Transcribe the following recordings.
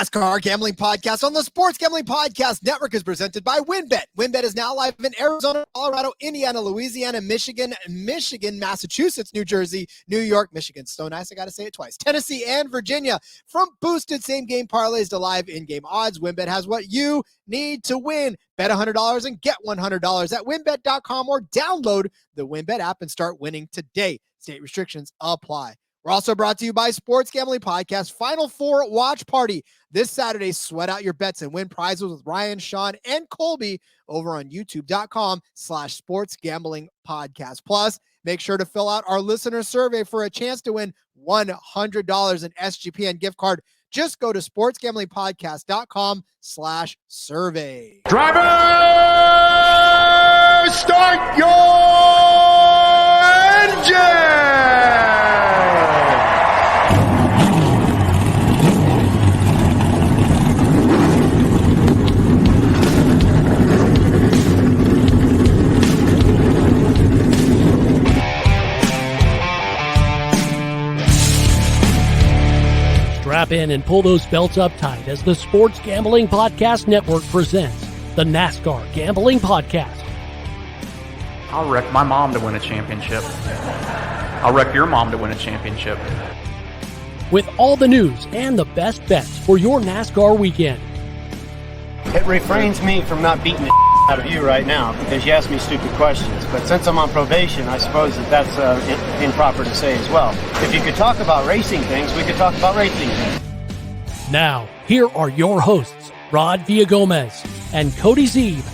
NASCAR Gambling Podcast on the Sports Gambling Podcast Network is presented by WynnBet. WynnBet is now live in Arizona, Colorado, Indiana, Louisiana, Michigan, Massachusetts, New Jersey, New York, Michigan. So nice, I got to say it twice. Tennessee and Virginia. From boosted same-game parlays to live in-game odds, WynnBet has what you need to win. Bet $100 and get $100 at WynnBet.com or download the WynnBet app and start winning today. State restrictions apply. We're also brought to you by Sports Gambling Podcast Final Four Watch Party. This Saturday, sweat out your bets and win prizes with Ryan, Sean, and Colby over on youtube.com/Sports Gambling Podcast. Plus, make sure to fill out our listener survey for a chance to win $100 in SGPN gift card. Just go to sportsgamblingpodcast.com/survey. Driver, start your engine! Strap in and pull those belts up tight as the Sports Gambling Podcast Network presents the NASCAR Gambling Podcast. I'll wreck my mom to win a championship. I'll wreck your mom to win a championship. With all the news and the best bets for your NASCAR weekend. It refrains me from not beating the out of you right now because you ask me stupid questions. But since I'm on probation, I suppose that's improper to say as well. If you could talk about racing things, we could talk about racing things. Now, here are your hosts, Rod Villagomez and Cody Zeeb.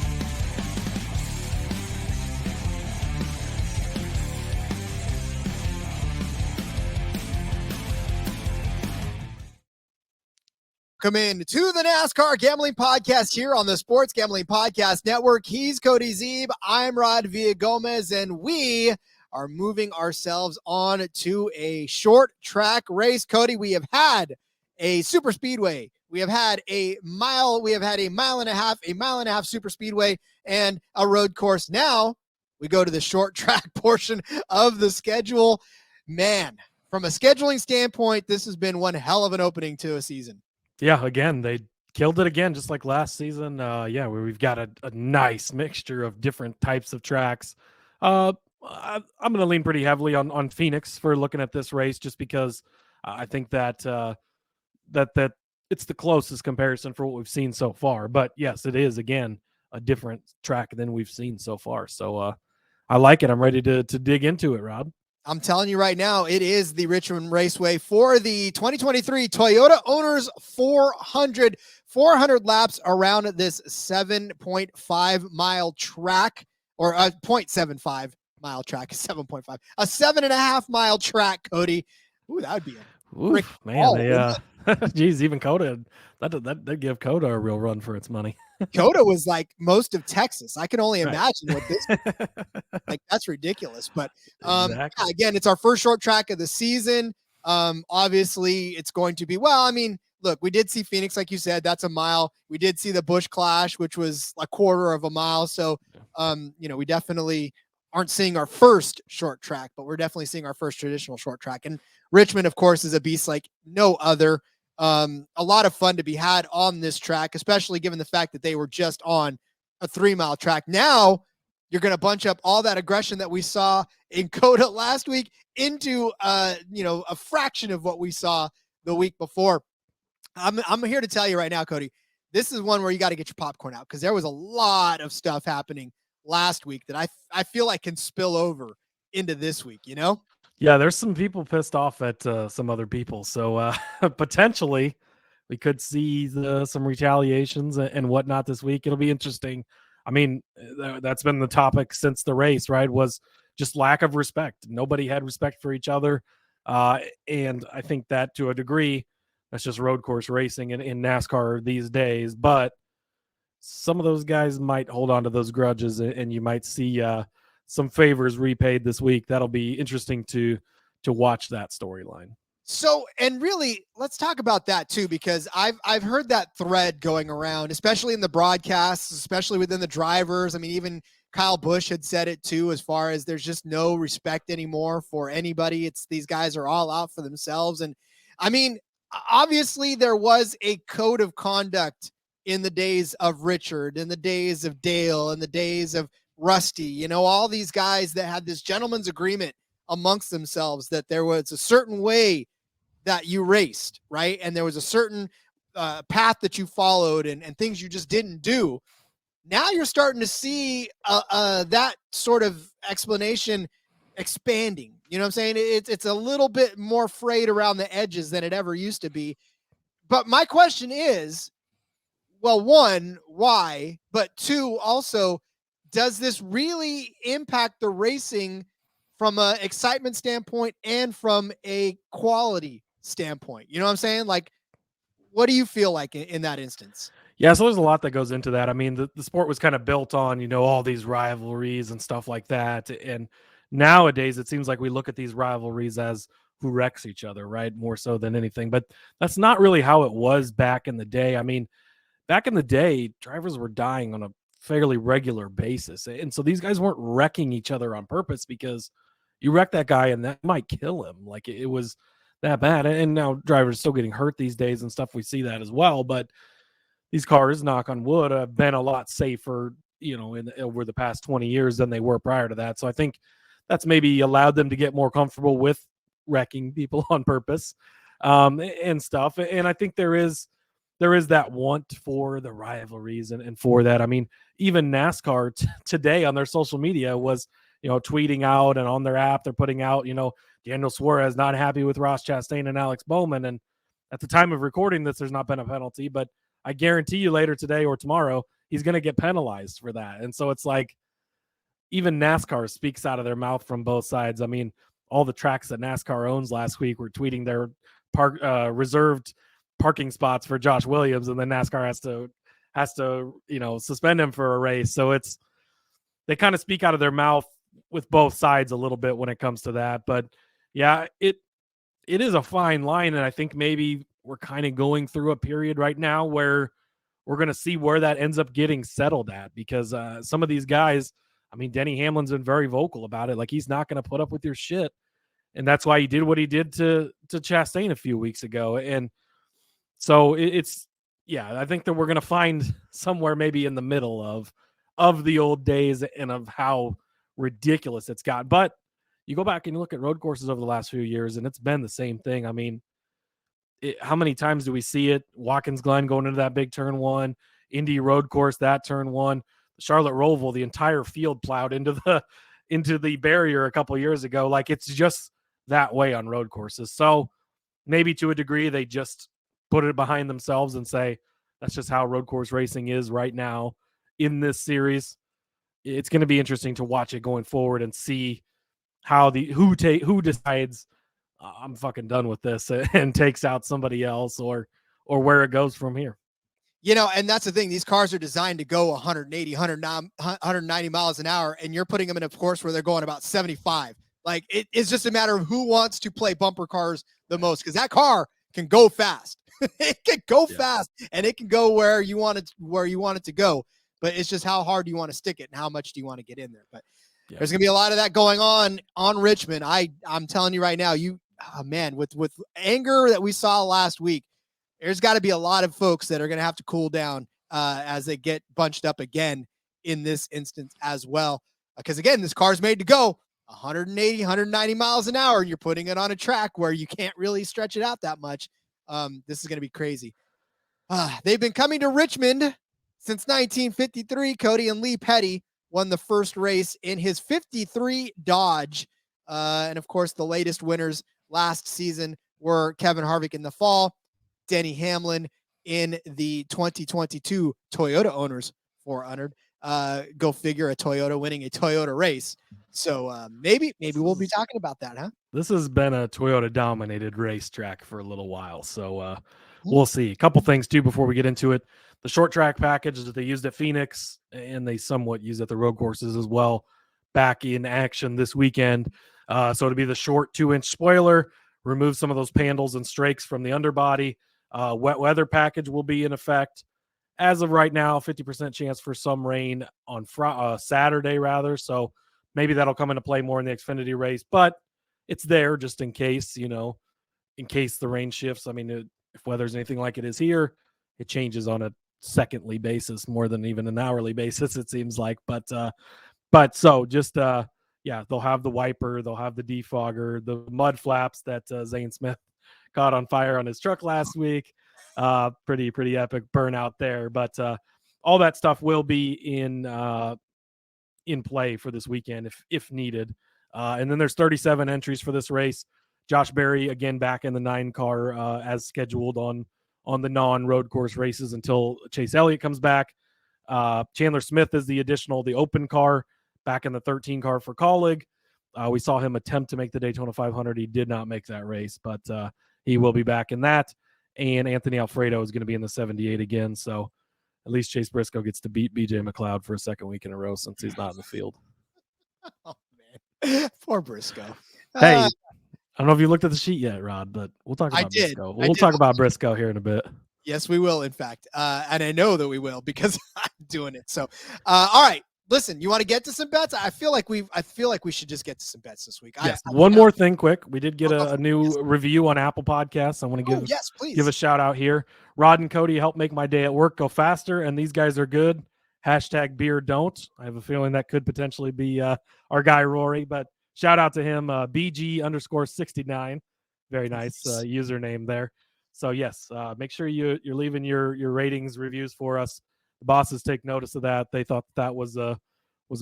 Welcome in to the NASCAR Gambling Podcast here on the Sports Gambling Podcast Network. He's Cody Zeeb. I'm Rod Villagomez, and we are moving ourselves on to a short track race. Cody, we have had a super speedway. We have had a mile. We have had a mile and a half super speedway, and a road course. Now we go to the short track portion of the schedule. Man, from a scheduling standpoint, this has been one hell of an opening to a season. Yeah, again, they killed it again, just like last season. Where we've got a nice mixture of different types of tracks. I'm going to lean pretty heavily on Phoenix for looking at this race, just because I think that that it's the closest comparison for what we've seen so far. But yes, it is again a different track than we've seen so far. So I like it. I'm ready to dig into it, Rob. I'm telling you right now, it is the Richmond Raceway for the 2023 Toyota Owners 400 laps around this 7.5 mile track, or a 0.75 mile track, 7.5, a 7.5 mile track, Cody. Ooh, that would be a man. Geez, even Coda, that'd give Coda a real run for its money. Coda was like most of Texas. I can only imagine what this like. That's ridiculous. But exactly. Again, it's our first short track of the season. Obviously, it's going to be look, we did see Phoenix, like you said, that's a mile. We did see the Busch Clash, which was a quarter of a mile. So, we definitely aren't seeing our first short track, but we're definitely seeing our first traditional short track. And Richmond, of course, is a beast like no other. A lot of fun to be had on this track, especially given the fact that they were just on a 3-mile track. Now you're going to bunch up all that aggression that we saw in Coda last week into, a fraction of what we saw the week before. I'm here to tell you right now, Cody, this is one where you got to get your popcorn out, because there was a lot of stuff happening last week that I feel like can spill over into this week, Yeah, there's some people pissed off at some other people. So potentially we could see some retaliations and whatnot this week. It'll be interesting. I mean, that's been the topic since the race, right? Was just lack of respect. Nobody had respect for each other. And I think that to a degree, that's just road course racing in NASCAR these days. But some of those guys might hold on to those grudges, and you might see some favors repaid this week. That'll be interesting to watch that storyline. So, and really, let's talk about that too, because I've heard that thread going around, especially in the broadcasts, especially within the drivers. I mean, even Kyle Busch had said it too, as far as there's just no respect anymore for anybody. It's these guys are all out for themselves. And I mean, obviously there was a code of conduct in the days of Richard, in the days of Dale, in the days of Rusty, all these guys that had this gentleman's agreement amongst themselves that there was a certain way that you raced, right? And there was a certain path that you followed and things you just didn't do. Now you're starting to see that sort of explanation expanding. You know what I'm saying? It's a little bit more frayed around the edges than it ever used to be. But my question is, well, one, why? But two, also, does this really impact the racing from an excitement standpoint and from a quality standpoint? You know what I'm saying? Like, what do you feel like in that instance? Yeah, so there's a lot that goes into that. I mean, the sport was kind of built on, all these rivalries and stuff like that. And nowadays, it seems like we look at these rivalries as who wrecks each other, right? More so than anything. But that's not really how it was back in the day. I mean, back in the day, drivers were dying on a fairly regular basis. And so these guys weren't wrecking each other on purpose because you wreck that guy and that might kill him. Like it was that bad. And now drivers are still getting hurt these days and stuff. We see that as well. But these cars, knock on wood, have been a lot safer, over the past 20 years than they were prior to that. So I think that's maybe allowed them to get more comfortable with wrecking people on purpose and stuff. And I think there is that want for the rivalries and for that. I mean, even NASCAR today on their social media was, tweeting out, and on their app, they're putting out, Daniel Suarez not happy with Ross Chastain and Alex Bowman. And at the time of recording this, there's not been a penalty, but I guarantee you later today or tomorrow, he's going to get penalized for that. And so it's like, even NASCAR speaks out of their mouth from both sides. I mean, all the tracks that NASCAR owns last week were tweeting their reserved parking spots for Josh Williams, and then NASCAR has to suspend him for a race. So they kind of speak out of their mouth with both sides a little bit when it comes to that. But yeah, it is a fine line, and I think maybe we're kind of going through a period right now where we're going to see where that ends up getting settled at, because some of these guys, I mean, Denny Hamlin's been very vocal about it. Like, he's not going to put up with your shit. And that's why he did what he did to Chastain a few weeks ago. And so I think that we're going to find somewhere maybe in the middle of the old days and of how ridiculous it's got. But you go back and you look at road courses over the last few years, and it's been the same thing. I mean, how many times do we see it? Watkins Glen going into that big turn one, Indy road course, that turn one, Charlotte Roval, the entire field plowed into the barrier a couple of years ago. Like, it's just that way on road courses. So maybe to a degree, they just put it behind themselves and say, that's just how road course racing is right now in this series. It's going to be interesting to watch it going forward and see how who decides I'm fucking done with this and takes out somebody else, or where it goes from here. And that's the thing. These cars are designed to go 180, 190 miles an hour, and you're putting them in a course where they're going about 75. Like, it's just a matter of who wants to play bumper cars the most, because that car can go fast. It can go fast, and it can go where you want it to go. But it's just how hard do you want to stick it and how much do you want to get in there. But there's going to be a lot of that going on Richmond. I'm telling you right now, with anger that we saw last week, there's got to be a lot of folks that are going to have to cool down as they get bunched up again in this instance as well. Because, again, this car's made to go 180, 190 miles an hour, and you're putting it on a track where you can't really stretch it out that much. This is going to be crazy. They've been coming to Richmond since 1953. Cody and Lee Petty won the first race in his 53 Dodge. And, of course, the latest winners last season were Kevin Harvick in the fall, Denny Hamlin in the 2022 Toyota Owners 400. Go figure, a Toyota winning a Toyota race. So maybe we'll be talking about that, huh? This has been a Toyota-dominated racetrack for a little while, so we'll see. A couple things, too, before we get into it. The short track package that they used at Phoenix, and they somewhat use at the road courses as well, back in action this weekend. So it'll be the short 2-inch spoiler, remove some of those pandals and strakes from the underbody. Wet weather package will be in effect. As of right now, 50% chance for some rain on Saturday, rather. So maybe that'll come into play more in the Xfinity race, but it's there just in case, in case the rain shifts. I mean, if weather's anything like it is here, it changes on a secondly basis more than even an hourly basis, it seems like. But so just yeah, they'll have the wiper, they'll have the defogger, the mud flaps that Zane Smith caught on fire on his truck last week. Pretty epic burnout there. But all that stuff will be in play for this weekend if needed. And then there's 37 entries for this race. Josh Berry again back in the 9 car as scheduled on the non-road course races until Chase Elliott comes back. Chandler Smith is the open car back in the 13 car for Colleague. We saw him attempt to make the Daytona 500. He did not make that race, but he will be back in that. And Anthony Alfredo is going to be in the 78 again. So at least Chase Briscoe gets to beat BJ McLeod for a second week in a row since he's not in the field. Oh, man. Poor Briscoe. Hey, I don't know if you looked at the sheet yet, Rod, but we'll talk about Briscoe. We'll talk about Briscoe here in a bit. Yes, we will, in fact. And I know that we will because I'm doing it. So, all right. Listen, you want to get to some bets? I feel like we should just get to some bets this week. Yes. One more thing quick. We did get a new review on Apple Podcasts. I want to give a shout out here. Rod and Cody helped make my day at work go faster, and these guys are good. #beer don't. I have a feeling that could potentially be our guy Rory, but shout out to him, BG_69. Very nice username there. So yes, make sure you're leaving your ratings, reviews for us. The bosses take notice of that. They thought that was a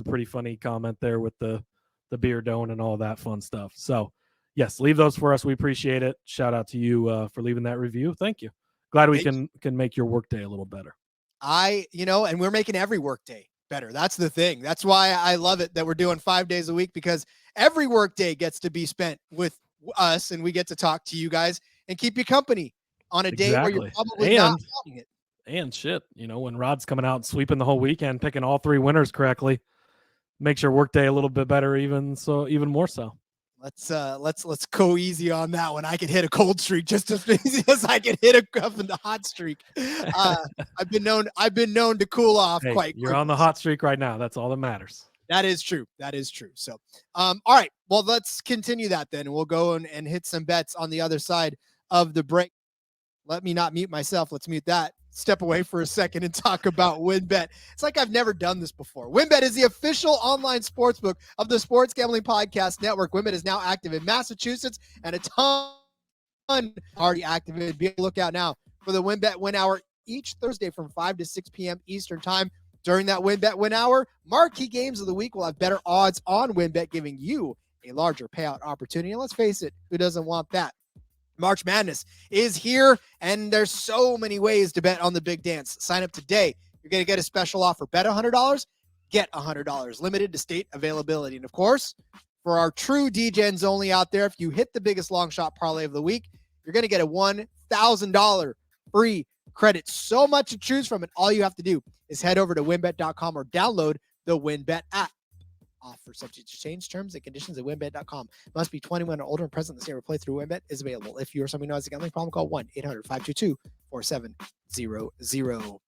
pretty funny comment there with the beer don't and all that fun stuff. So yes, leave those for us. We appreciate it. Shout out to you for leaving that review. Thank you. Glad we can make your workday a little better. And we're making every workday better. That's the thing. That's why I love it that we're doing 5 days a week, because every workday gets to be spent with us and we get to talk to you guys and keep you company on a day where you're probably not wanting it. And shit, when Rod's coming out and sweeping the whole weekend, picking all 3 winners correctly, makes your workday a little bit better, even more so. Let's go easy on that one. I can hit a cold streak just as easy as I can hit a hot streak. I've been known to cool off quite quickly. You're on the hot streak right now. That's all that matters. That is true. So, all right. Well, let's continue that then. We'll go and hit some bets on the other side of the break. Let me not mute myself. Let's mute that. Step away for a second and talk about WynnBet. It's like I've never done this before. WynnBet is the official online sportsbook of the Sports Gambling Podcast Network. WynnBet is now active in Massachusetts and a ton already activated. Be on the lookout now for the WynnBet Win Hour each Thursday from 5 to 6 p.m. Eastern Time. During that WynnBet Win Hour, marquee games of the week will have better odds on WynnBet, giving you a larger payout opportunity. And let's face it, who doesn't want that? March Madness is here, and there's so many ways to bet on the big dance. Sign up today. You're going to get a special offer. Bet $100, get $100. Limited to state availability. And, of course, for our true DGens only out there, if you hit the biggest long shot parlay of the week, you're going to get a $1,000 free credit. So much to choose from, and all you have to do is head over to WynnBet.com or download the WynnBet app. Offer subject to change, terms and conditions at WynnBet.com. Must be 21 or older and present in the state where play through WynnBet is available. If you or somebody who has a gambling problem, call 1-800-522-4700.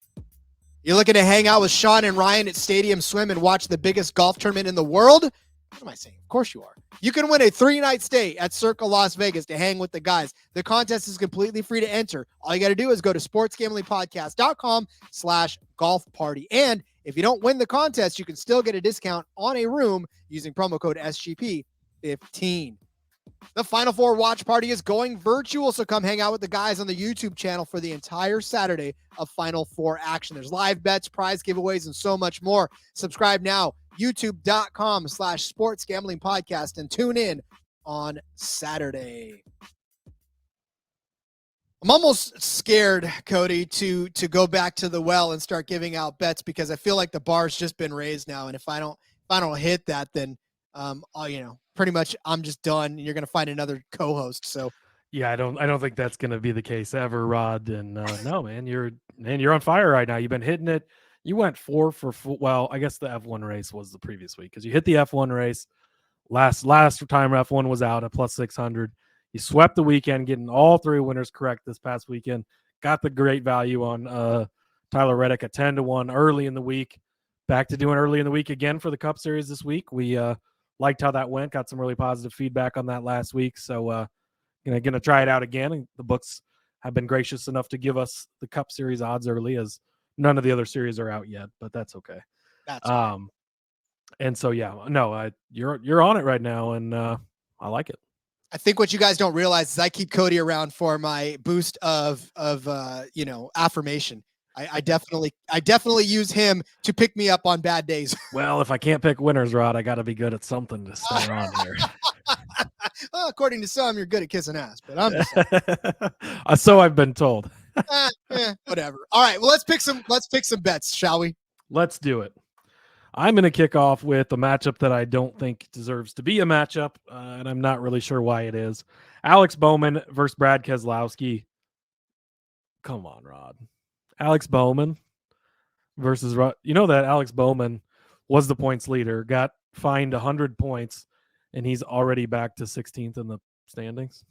You're looking to hang out with Sean and Ryan at Stadium Swim and watch the biggest golf tournament in the world? What am I saying? Of course you are. You can win a 3-night stay at Circa Las Vegas to hang with the guys. The contest is completely free to enter. All you got to do is go to sportsgamblingpodcast.com/golf party. And if you don't win the contest, you can still get a discount on a room using promo code SGP15. The Final Four watch party is going virtual, so come hang out with the guys on the YouTube channel for the entire Saturday of Final Four action. There's live bets, prize giveaways, and so much more. Subscribe now, youtube.com/sportsgamblingpodcast, and tune in on Saturday. I'm almost scared, Cody, to go back to the well and start giving out bets, because I feel like the bar's just been raised now, and if I don't hit that, then pretty much I'm just done, and you're going to find another co-host. So yeah, I don't think that's going to be the case ever, Rod. And no, man, you're on fire right now. You've been hitting it. You went 4 for 4. Well, I guess the F1 race was the previous week, because you hit the F1 race last time F1 was out at plus 600. You swept the weekend, getting all 3 winners correct this past weekend. Got the great value on Tyler Reddick at 10-1 early in the week. Back to doing early in the week again for the Cup Series this week. We liked how that went. Got some really positive feedback on that last week. So gonna try it out again. And the books have been gracious enough to give us the Cup Series odds early, as none of the other series are out yet, but that's okay. That's okay. And so, you're on it right now, and I like it. I think what you guys don't realize is I keep Cody around for my boost of affirmation. I definitely use him to pick me up on bad days. Well, if I can't pick winners, Rod, I got to be good at something to stay on here. Well, according to some, you're good at kissing ass, but I'm just so I've been told. Whatever. All right, well, let's pick some bets, shall we? Let's do it. I'm going to kick off with a matchup that I don't think deserves to be a matchup, and I'm not really sure why it is. Alex Bowman versus Brad Keselowski. Come on, Rod. Alex Bowman versus that Alex Bowman was the points leader, got fined 100 points, and he's already back to 16th in the standings.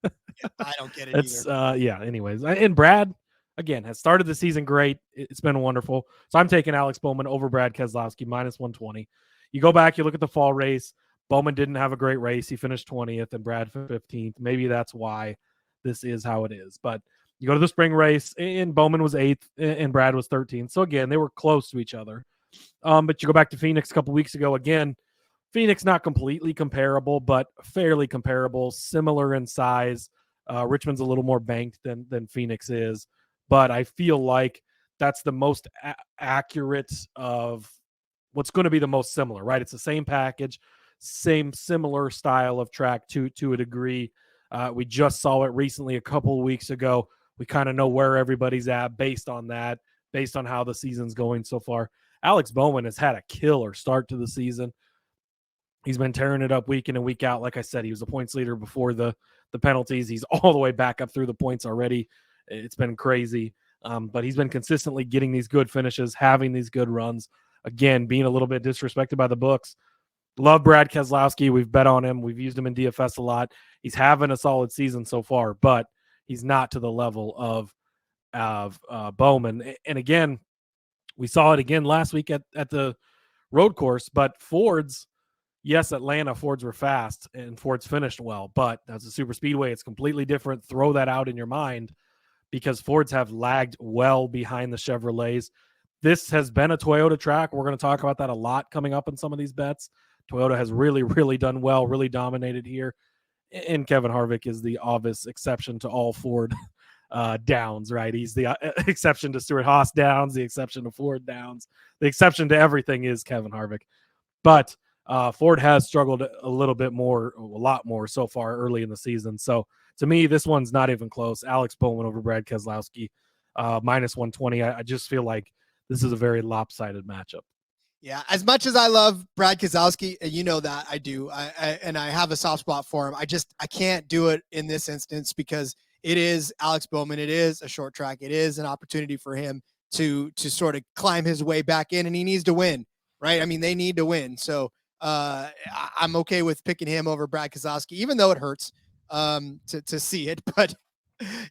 I don't get it either. Anyways, and Brad again has started the season great. It's been wonderful. So I'm taking Alex Bowman over Brad Keselowski minus 120. You go back, you look at the fall race. Bowman didn't have a great race. He finished 20th and Brad 15th. Maybe that's why this is how it is. But you go to the spring race, and Bowman was 8th, and Brad was 13th. So, again, they were close to each other. But you go back to Phoenix a couple weeks ago. Again, Phoenix not completely comparable, but fairly comparable, similar in size. Richmond's a little more banked than Phoenix is. But I feel like that's the most accurate of what's going to be the most similar, right? It's the same package, similar style of track to a degree. We just saw it recently a couple of weeks ago. We kind of know where everybody's at based on that, based on how the season's going so far. Alex Bowman has had a killer start to the season. He's been tearing it up week in and week out. Like I said, he was the points leader before the penalties. He's all the way back up through the points already. It's been crazy. But he's been consistently getting these good finishes, having these good runs. Again, being a little bit disrespected by the books. Love Brad Keselowski. We've bet on him. We've used him in DFS a lot. He's having a solid season so far, but he's not to the level of Bowman. And again, we saw it again last week at the road course, but Ford's, yes, Atlanta, Fords were fast and Fords finished well, but that's a super speedway. It's completely different. Throw that out in your mind because Fords have lagged well behind the Chevrolets. This has been a Toyota track. We're going to talk about that a lot coming up in some of these bets. Toyota has really, really done well, really dominated here. And Kevin Harvick is the obvious exception to all Ford downs, right? He's the exception to Stuart Haas downs, the exception to Ford downs. The exception to everything is Kevin Harvick. But Ford has struggled a lot more so far early in the season. So to me, this one's not even close. Alex Bowman over Brad Keselowski, minus 120. I just feel like this is a very lopsided matchup. Yeah, as much as I love Brad Keselowski, and you know that I do, and I have a soft spot for him. I can't do it in this instance because it is Alex Bowman. It is a short track. It is an opportunity for him to sort of climb his way back in, and he needs to win, right? I mean, they need to win. So I'm okay with picking him over Brad Keselowski, even though it hurts to see it. But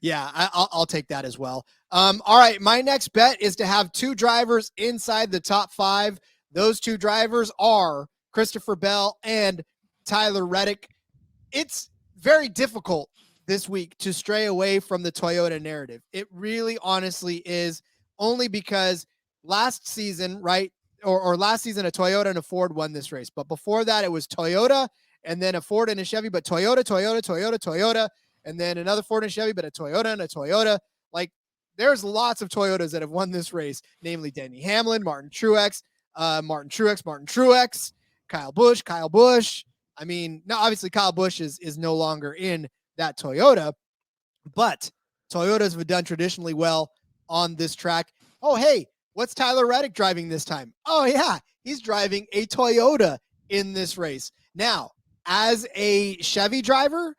yeah, I'll take that as well. All right, my next bet is to have two drivers inside the top 5. Those two drivers are Christopher Bell and Tyler Reddick. It's very difficult this week to stray away from the Toyota narrative. It really honestly is, only because last season, right, or last season, a Toyota and a Ford won this race. But before that, it was Toyota and then a Ford and a Chevy, but Toyota, and then another Ford and Chevy, but a Toyota and a Toyota. Like, there's lots of Toyotas that have won this race, namely Denny Hamlin, Martin Truex, Kyle Busch. I mean, now obviously Kyle Busch is no longer in that Toyota, but Toyotas have done traditionally well on this track. Oh, hey, what's Tyler Reddick driving this time? Oh, yeah, he's driving a Toyota in this race. Now, as a Chevy driver,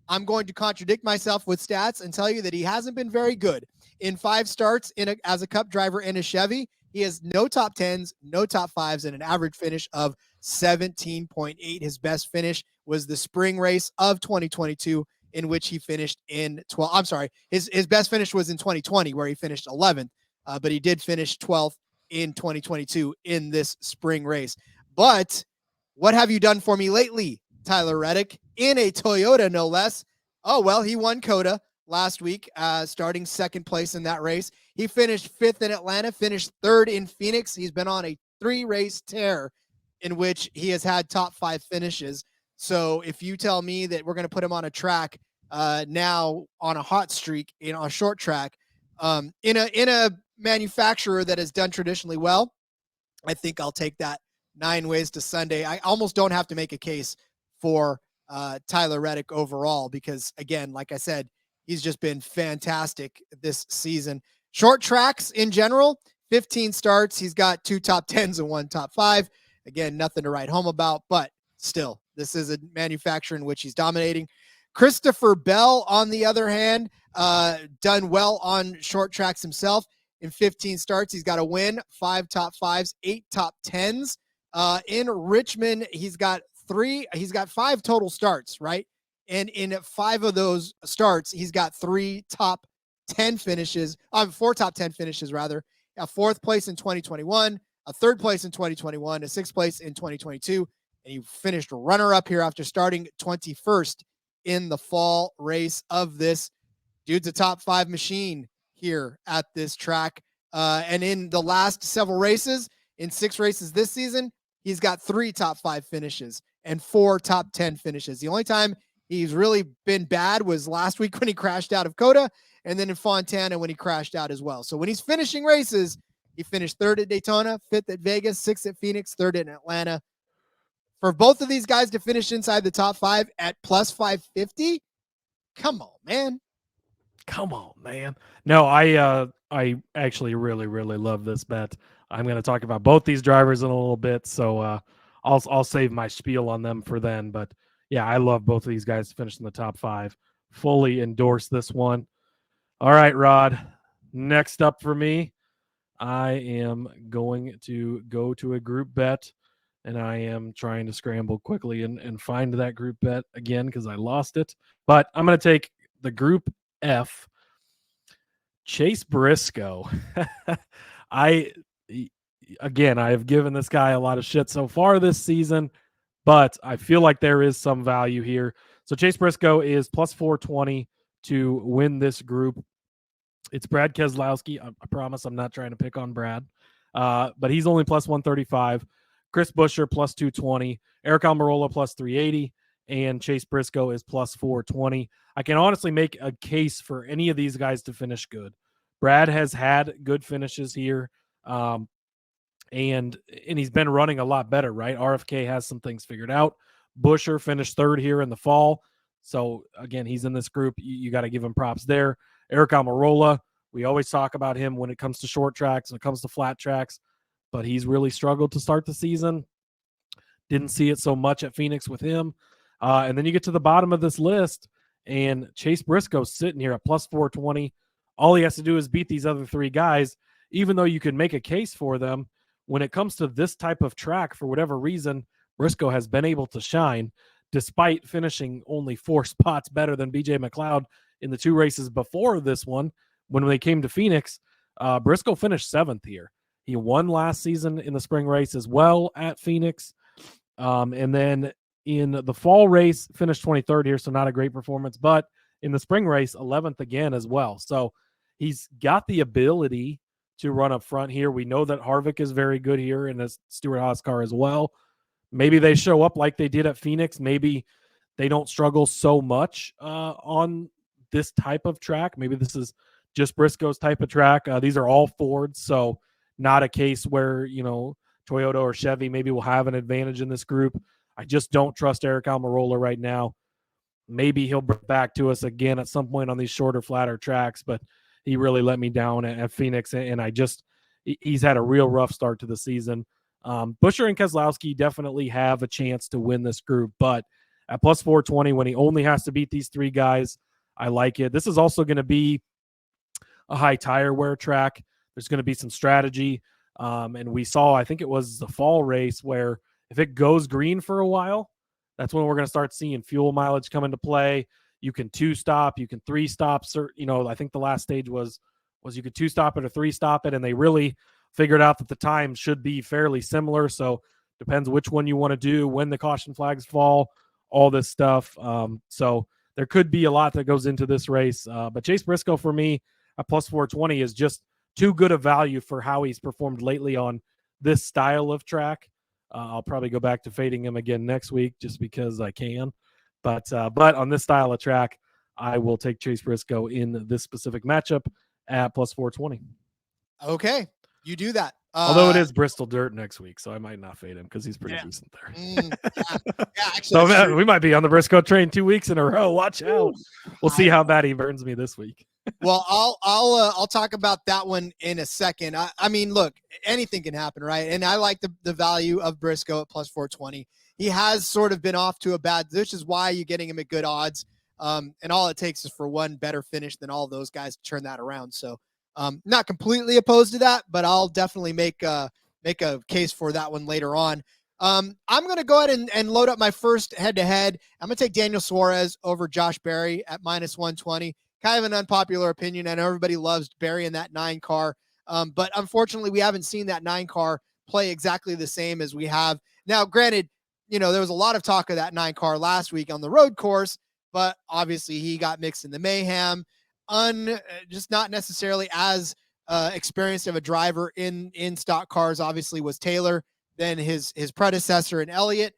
I'm going to contradict myself with stats and tell you that he hasn't been very good. In 5 starts as a Cup driver in a Chevy, he has no top 10s, no top 5s, and an average finish of 17.8. His best finish was the spring race of 2022, in which he finished in 12th. I'm sorry, his best finish was in 2020, where he finished 11th, but he did finish 12th in 2022 in this spring race. But what have you done for me lately, Tyler Reddick, in a Toyota, no less? Oh, well, he won COTA last week, starting second place in that race. He finished 5th in Atlanta, finished 3rd in Phoenix. He's been on a 3-race tear in which he has had top 5 finishes. So if you tell me that we're going to put him on a track now on a hot streak, a short track, in a manufacturer that has done traditionally well, I think I'll take that 9 ways to Sunday. I almost don't have to make a case for Tyler Reddick overall because, again, like I said, he's just been fantastic this season. Short tracks in general, 15 starts. He's got 2 top 10s and 1 top 5. Again, nothing to write home about, but still, this is a manufacturer in which he's dominating. Christopher Bell, on the other hand, done well on short tracks himself. In 15 starts, he's got a win, 5 top 5s, 8 top 10s. In Richmond, he's got 5 total starts, right? And in 5 of those starts, he's got 3 top 10 finishes, 4 top 10 finishes rather. A 4th place in 2021, a 3rd place in 2021, a 6th place in 2022, and he finished runner-up here after starting 21st in the fall race of this. Dude's a top 5 machine here at this track. And in the last several races, in 6 races this season, he's got 3 top 5 finishes and 4 top 10 finishes. The only time he's really been bad was last week when he crashed out of Coda, and then in Fontana when he crashed out as well. So when he's finishing races, he finished 3rd at Daytona, 5th at Vegas, 6th at Phoenix, 3rd in Atlanta. For both of these guys to finish inside the top 5 at plus 550, come on, man. Come on, man. No, I actually really, really love this bet. I'm going to talk about both these drivers in a little bit, so I'll save my spiel on them for then. But yeah, I love both of these guys to finish in the top 5. Fully endorse this one. All right, Rod. Next up for me, I am going to go to a group bet, and I am trying to scramble quickly and find that group bet again because I lost it. But I'm going to take the group F. Chase Briscoe. I have given this guy a lot of shit so far this season, but I feel like there is some value here. So Chase Briscoe is plus 420 to win this group. It's Brad Keselowski. I promise I'm not trying to pick on Brad, but he's only plus 135. Chris Buescher plus 220. Eric Almirola plus 380. And Chase Briscoe is plus 420. I can honestly make a case for any of these guys to finish good. Brad has had good finishes here, and he's been running a lot better, right? RFK has some things figured out. Buescher finished 3rd here in the fall. So, again, he's in this group. You got to give him props there. Eric Almirola, we always talk about him when it comes to short tracks, when it comes to flat tracks, but he's really struggled to start the season. Didn't see it so much at Phoenix with him. And then you get to the bottom of this list, and Chase Briscoe's sitting here at plus 420. All he has to do is beat these other 3 guys, even though you can make a case for them. When it comes to this type of track, for whatever reason, Briscoe has been able to shine despite finishing only 4 spots better than BJ McLeod in the 2 races before this one. When they came to Phoenix, Briscoe finished 7th here. He won last season in the spring race as well at Phoenix. And then in the fall race, finished 23rd here, so not a great performance. But in the spring race, 11th again as well. So he's got the ability to run up front here. We know that Harvick is very good here in the Stewart-Haas car as well. Maybe they show up like they did at Phoenix. Maybe they don't struggle so much on this type of track. Maybe this is just Briscoe's type of track. These are all Fords, so not a case where, Toyota or Chevy maybe will have an advantage in this group. I just don't trust Eric Almirola right now. Maybe he'll bring back to us again at some point on these shorter, flatter tracks, but he really let me down at Phoenix, and he's had a real rough start to the season. Buescher and Keselowski definitely have a chance to win this group, but at plus 420, when he only has to beat these 3 guys, I like it. This is also going to be a high tire wear track. There's going to be some strategy. And we saw, I think it was the fall race, where if it goes green for a while, that's when we're going to start seeing fuel mileage come into play. You can 2-stop, you can 3-stop. I think the last stage was you could 2-stop it or 3-stop it, and they really figured out that the time should be fairly similar. So depends which one you want to do, when the caution flags fall, all this stuff. So there could be a lot that goes into this race. But Chase Briscoe for me at plus 420 is just too good a value for how he's performed lately on this style of track. I'll probably go back to fading him again next week just because I can. But on this style of track, I will take Chase Briscoe in this specific matchup at plus 420. Okay, you do that. Although it is Bristol Dirt next week, so I might not fade him because he's pretty decent there. Yeah, actually, So we might be on the Briscoe train 2 weeks in a row. Watch out. We'll see how bad he burns me this week. Well, I'll talk about that one in a second. I mean, look, anything can happen, right? And I like the value of Briscoe at plus 420. He has sort of been off to a bad, which is why you're getting him at good odds. And all it takes is for one better finish than all those guys to turn that around. So not completely opposed to that, but I'll definitely make a case for that one later on. I'm going to go ahead and load up my first head-to-head. I'm going to take Daniel Suarez over Josh Berry at minus 120. Kind of an unpopular opinion. I know everybody loves Berry in that 9 car, but unfortunately, we haven't seen that 9 car play exactly the same as we have. Now, granted, there was a lot of talk of that 9 car last week on the road course, but obviously he got mixed in the mayhem. Just not necessarily as experienced of a driver in stock cars, obviously, was Taylor, then his predecessor in Elliott.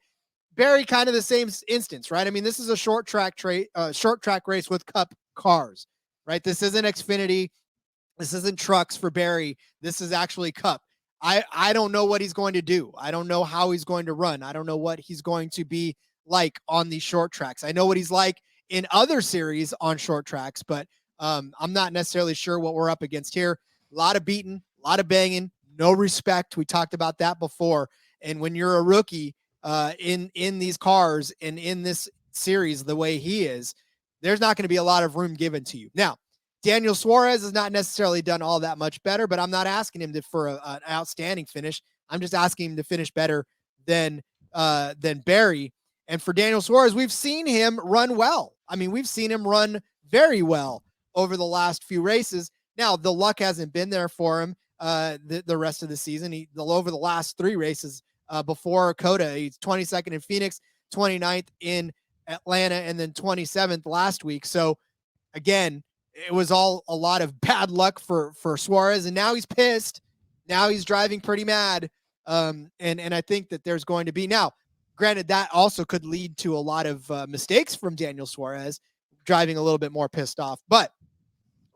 Berry, kind of the same instance, right? I mean, this is a short track race with Cup cars, right? This isn't Xfinity. This isn't trucks for Berry. This is actually Cup. I don't know what he's going to do. I don't know how he's going to run. I don't know what he's going to be like on these short tracks. I know what he's like in other series on short tracks, but I'm not necessarily sure what we're up against here. A lot of beating, a lot of banging, no respect. We talked about that before. And when you're a rookie in these cars and in this series the way he is, there's not going to be a lot of room given to you. Now, Daniel Suarez has not necessarily done all that much better, but I'm not asking him for an outstanding finish. I'm just asking him to finish better than Berry. And for Daniel Suarez, we've seen him run well. I mean, we've seen him run very well over the last few races. Now, the luck hasn't been there for him the rest of the season. Over the last 3 races before Coda, he's 22nd in Phoenix, 29th in Atlanta, and then 27th last week. So, again, it was all a lot of bad luck for Suarez, and now he's pissed. Now he's driving pretty mad. And I think that there's going to be now, granted, that also could lead to a lot of mistakes from Daniel Suarez, driving a little bit more pissed off. But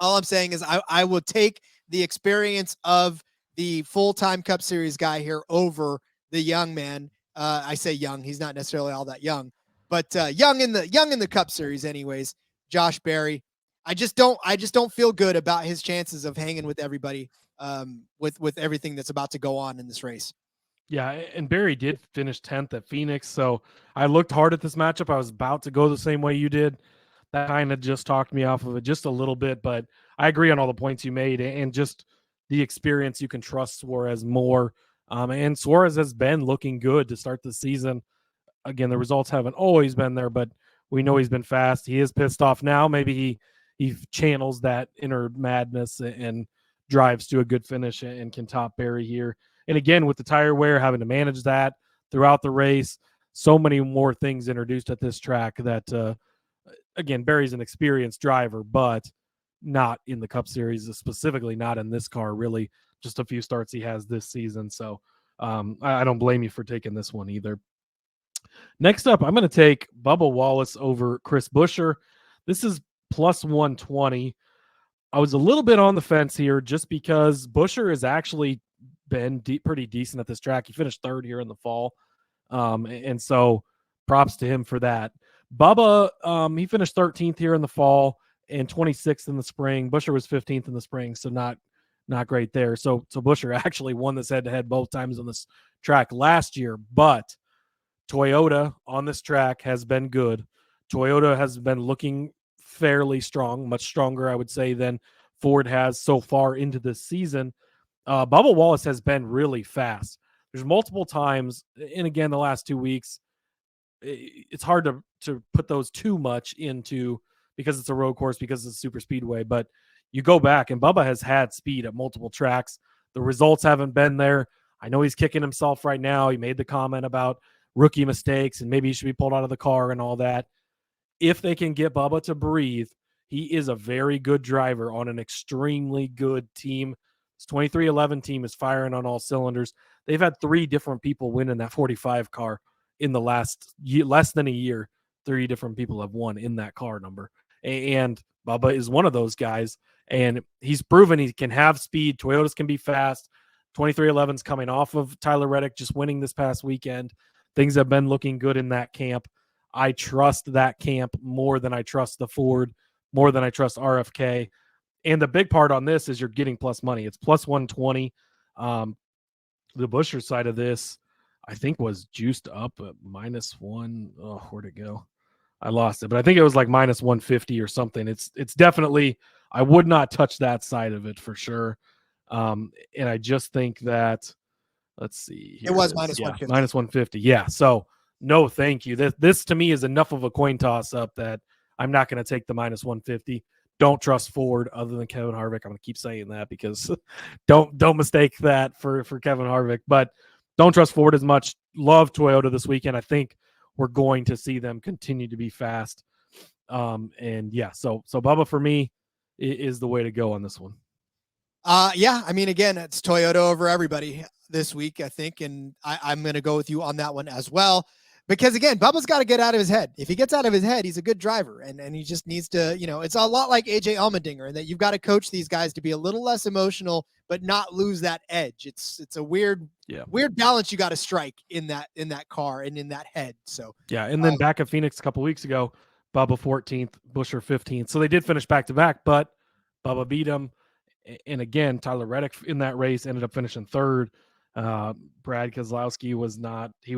all I'm saying is I will take the experience of the full-time Cup Series guy here over the young man. I say young. He's not necessarily all that young, but young in the Cup Series anyways, Josh Berry. I just don't feel good about his chances of hanging with everybody with everything that's about to go on in this race. Yeah, and Berry did finish 10th at Phoenix, so I looked hard at this matchup. I was about to go the same way you did. That kind of just talked me off of it just a little bit, but I agree on all the points you made and just the experience. You can trust Suarez more, and Suarez has been looking good to start the season. Again, the results haven't always been there, but we know he's been fast. He is pissed off now. Maybe he channels that inner madness and drives to a good finish and can top Berry here. And again, with the tire wear, having to manage that throughout the race, so many more things introduced at this track that, again, Berry's an experienced driver, but not in the Cup Series, specifically not in this car, really. Just a few starts he has this season. So I don't blame you for taking this one either. Next up, I'm going to take Bubba Wallace over Chris Buescher. This is plus 120. I was a little bit on the fence here just because Buescher has actually been pretty decent at this track. He finished 3rd here in the fall. And so props to him for that. Bubba, he finished 13th here in the fall and 26th in the spring. Buescher was 15th in the spring, so not great there. So Buescher actually won this head-to-head both times on this track last year, but Toyota on this track has been good. Toyota has been looking fairly strong, much stronger, I would say, than Ford has so far into this season. Bubba Wallace has been really fast. There's multiple times, and again, the last 2 weeks, it's hard to put those too much into because it's a road course, because it's a super speedway, but you go back and Bubba has had speed at multiple tracks. The results haven't been there. I know he's kicking himself right now. He made the comment about rookie mistakes and maybe he should be pulled out of the car and all that. if they can get Bubba to breathe, he is a very good driver on an extremely good team. This 2311 team is firing on all cylinders. They've had 3 different people win in that 45 car in the last less than a year. 3 different people have won in that car number. And Bubba is one of those guys. And he's proven he can have speed. Toyotas can be fast. 2311's coming off of Tyler Reddick just winning this past weekend. Things have been looking good in that camp. I trust that camp more than I trust the Ford, more than I trust RFK. And the big part on this is you're getting plus money. It's plus 120. The Buescher side of this, I think, was juiced up at -1. Oh, where'd it go? I lost it, but I think it was like minus 150 or something. It's definitely, I would not touch that side of it for sure. And I just think that, let's see. It was minus 150. Minus 150. Yeah. So no, thank you. This to me is enough of a coin toss up that I'm not going to take the minus 150. Don't trust Ford other than Kevin Harvick. I'm going to keep saying that because don't mistake that for Kevin Harvick, but don't trust Ford as much. Love Toyota this weekend. I think we're going to see them continue to be fast. And yeah, so Bubba for me is the way to go on this one. Yeah, I mean, again, it's Toyota over everybody this week, I think, and I'm going to go with you on that one as well. Because again, Bubba's got to get out of his head. If he gets out of his head, he's a good driver, and he just needs to, it's a lot like AJ Allmendinger, in that you've got to coach these guys to be a little less emotional, but not lose that edge. It's a weird balance you got to strike in that car and in that head. So yeah, and then back at Phoenix a couple weeks ago, Bubba 14th, Buescher 15th. So they did finish back to back, but Bubba beat him. And again, Tyler Reddick in that race ended up finishing third. Brad Keselowski was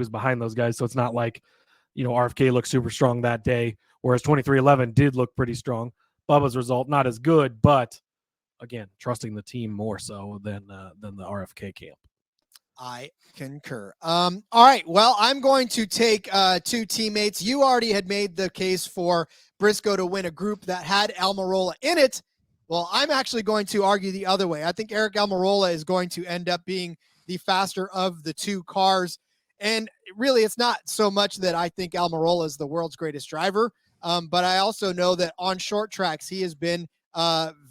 behind those guys. So it's not like, RFK looked super strong that day, whereas 2311 did look pretty strong. Bubba's result, not as good, but again, trusting the team more so than the RFK camp. I concur. All right. Well, I'm going to take 2 teammates. You already had made the case for Briscoe to win a group that had Almirola in it. Well, I'm actually going to argue the other way. I think Eric Almirola is going to end up being the faster of the 2 cars. And really, it's not so much that I think Almirola is the world's greatest driver, but I also know that on short tracks, he has been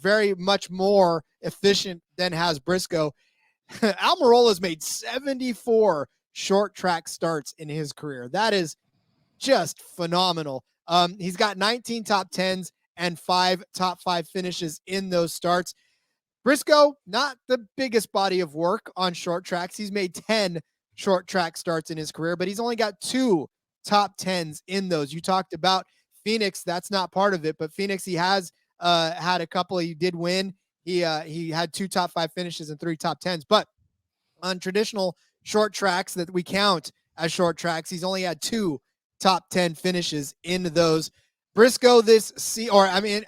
very much more efficient than has Briscoe. Almirola's made 74 short track starts in his career. That is just phenomenal. He's got 19 top 10s and 5 top 5 finishes in those starts. Briscoe, not the biggest body of work on short tracks. He's made 10 short track starts in his career, but he's only got 2 top 10s in those. You talked about Phoenix. That's not part of it, but Phoenix, he has had a couple. He did win. He had 2 top 5 finishes and 3 top 10s, but on traditional short tracks that we count as short tracks, he's only had 2 top 10 finishes in those. Briscoe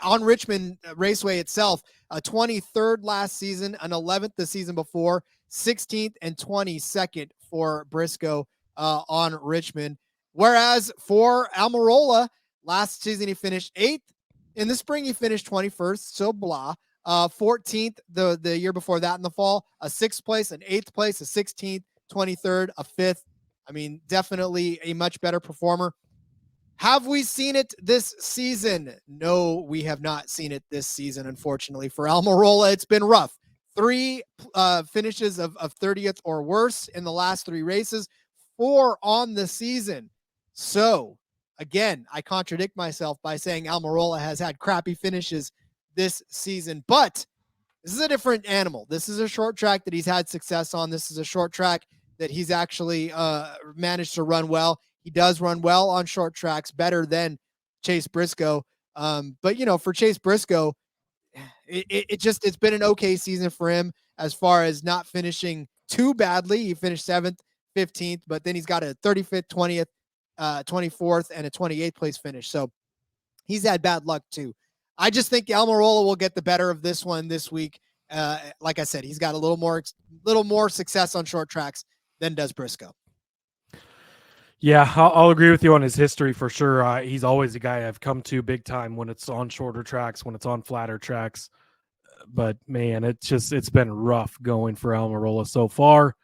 on Richmond Raceway itself, a 23rd last season, an 11th the season before, 16th and 22nd for Briscoe on Richmond. Whereas for Almirola, last season he finished 8th. In the spring he finished 21st, so blah. 14th the year before that in the fall, a 6th place, an 8th place, a 16th, 23rd, a 5th. I mean, definitely a much better performer. Have we seen it this season? No, we have not seen it this season, unfortunately. For Almirola, it's been rough. 3 finishes of 30th or worse in the last 3 races, 4 on the season. So, again, I contradict myself by saying Almirola has had crappy finishes this season, but this is a different animal. This is a short track that he's had success on. This is a short track that he's actually managed to run well. He does run well on short tracks, better than Chase Briscoe. But for Chase Briscoe, it's been an okay season for him as far as not finishing too badly. He finished 7th, 15th, but then he's got a 35th, 20th, 24th, and a 28th place finish. So he's had bad luck too. I just think Almirola will get the better of this one this week. Like I said, he's got a little more success on short tracks than does Briscoe. Yeah, I'll agree with you on his history for sure. He's always a guy I've come to big time when it's on shorter tracks, when it's on flatter tracks. But man, it's been rough going for Almirola so far.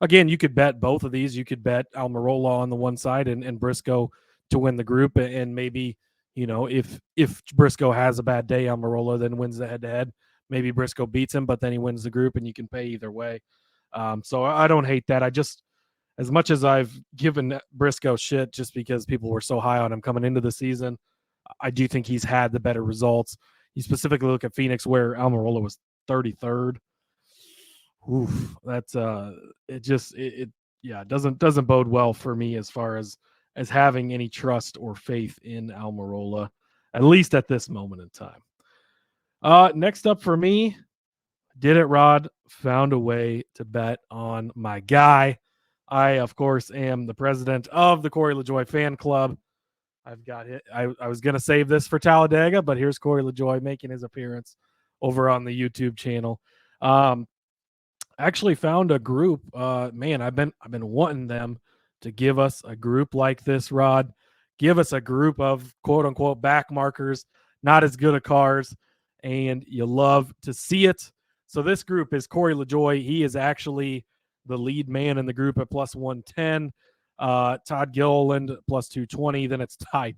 Again, you could bet both of these. You could bet Almirola on the one side and Briscoe to win the group, and maybe if Briscoe has a bad day, Almirola then wins the head-to-head. Maybe Briscoe beats him, but then he wins the group, and you can pay either way. So I don't hate that. I just, as much as I've given Briscoe shit just because people were so high on him coming into the season, I do think he's had the better results. You specifically look at Phoenix, where Almirola was 33rd. Oof, that's it doesn't bode well for me as far as having any trust or faith in Almirola, at least at this moment in time. Next up for me, did it, Rod. Found a way to bet on my guy. I, of course, am the president of the Corey LaJoie fan club. I've got it. I was going to save this for Talladega, but here's Corey LaJoie making his appearance over on the YouTube channel. Actually found a group. Man, I've been wanting them to give us a group like this, Rod. Give us a group of quote unquote back markers, not as good at cars, and you love to see it. So this group is Corey LaJoie. He is actually the lead man in the group at plus 110. Todd Gilliland plus 220. Then it's Ty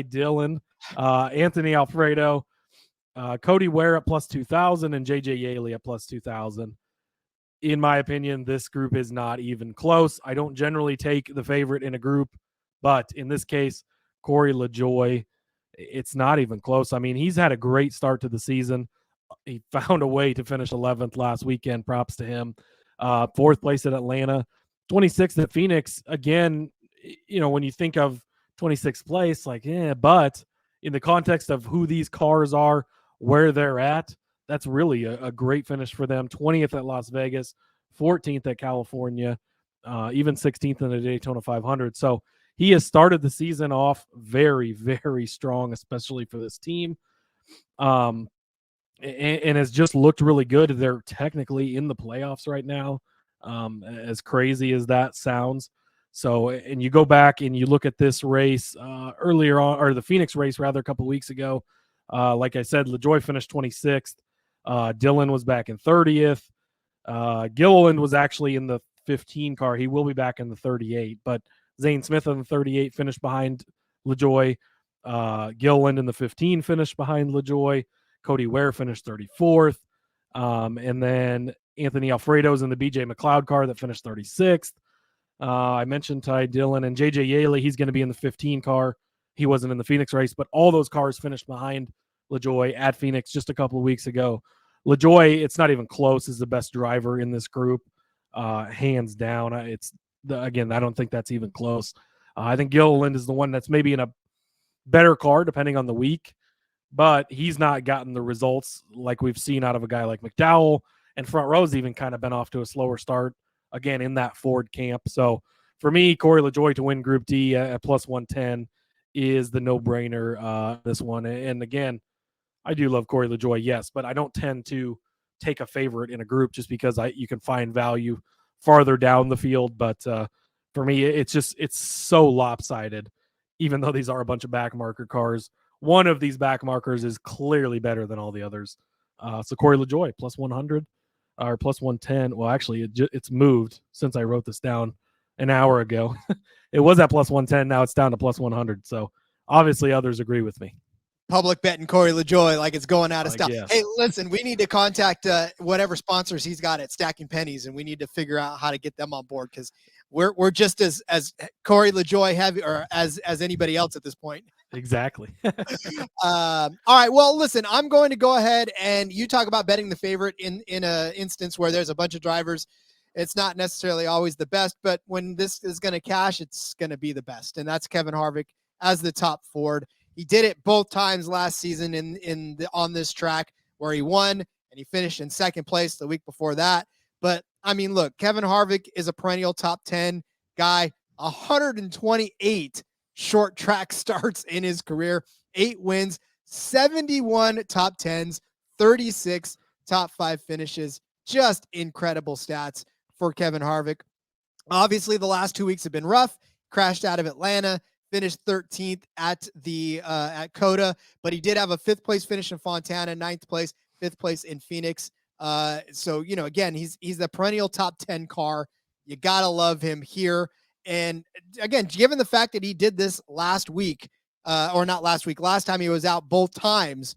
Dillon, Anthony Alfredo, Cody Ware at plus 2,000, and JJ Yaley at plus 2,000. In my opinion, this group is not even close. I don't generally take the favorite in a group, but in this case, Corey LaJoie, it's not even close. I mean, he's had a great start to the season. He found a way to finish 11th last weekend. Props to him. 4th place at Atlanta, 26th at Phoenix. Again, when you think of 26th place, but in the context of who these cars are, where they're at, that's really a great finish for them. 20th at Las Vegas, 14th at California, even 16th in the Daytona 500. So he has started the season off very, very strong, especially for this team. And has just looked really good. They're technically in the playoffs right now, as crazy as that sounds. So, and you go back and you look at this race earlier on, or the Phoenix race rather, a couple weeks ago. Like I said, LaJoie finished 26th. Dillon was back in 30th. Gilliland was actually in the 15 car. He will be back in the 38, but Zane Smith in the 38 finished behind LaJoie. Gilliland in the 15 finished behind LaJoie. Cody Ware finished 34th. And then Anthony Alfredo's in the BJ McLeod car that finished 36th. I mentioned Ty Dillon and JJ Yaley. He's going to be in the 15 car. He wasn't in the Phoenix race, but all those cars finished behind LaJoie at Phoenix just a couple of weeks ago. LaJoie, it's not even close, is the best driver in this group, hands down. Again, I don't think that's even close. I think Gilliland is the one that's maybe in a better car, depending on the week, but he's not gotten the results like we've seen out of a guy like McDowell, and Front Row's even kind of been off to a slower start, again, in that Ford camp. So for me, Corey LaJoie to win Group D at plus 110 is the no-brainer, this one. And again, I do love Corey LaJoie, yes, but I don't tend to take a favorite in a group just because you can find value farther down the field. But for me, it's so lopsided, even though these are a bunch of back marker cars. One of these back markers is clearly better than all the others. So Corey LaJoie, plus 100 or plus 110. Well, actually, it's moved since I wrote this down an hour ago. It was at plus 110. Now it's down to plus 100. So obviously others agree with me. Public betting Corey LaJoie like it's going out of style. Yes. Hey, listen, we need to contact whatever sponsors he's got at Stacking Pennies, and we need to figure out how to get them on board because we're just as Corey LaJoie heavy or as anybody else at this point. Exactly. All right. Well, listen, I'm going to go ahead and you talk about betting the favorite in a instance where there's a bunch of drivers. It's not necessarily always the best, but when this is going to cash, it's going to be the best. And that's Kevin Harvick as the top Ford. He did it both times last season on this track where he won and he finished in second place the week before that. But I mean, look, Kevin Harvick is a perennial top 10 guy, 128 short track starts in his career, 8 wins, 71 top 10s, 36 top 5 finishes. Just incredible stats for Kevin Harvick. Obviously, the last 2 weeks have been rough. Crashed out of Atlanta, finished 13th at Coda, but he did have a 5th place finish in Fontana, 9th place, 5th place in Phoenix. So, again, he's the perennial top 10 car. You got to love him here. And again, given the fact that he did this last week, or not last week. Last time he was out both times.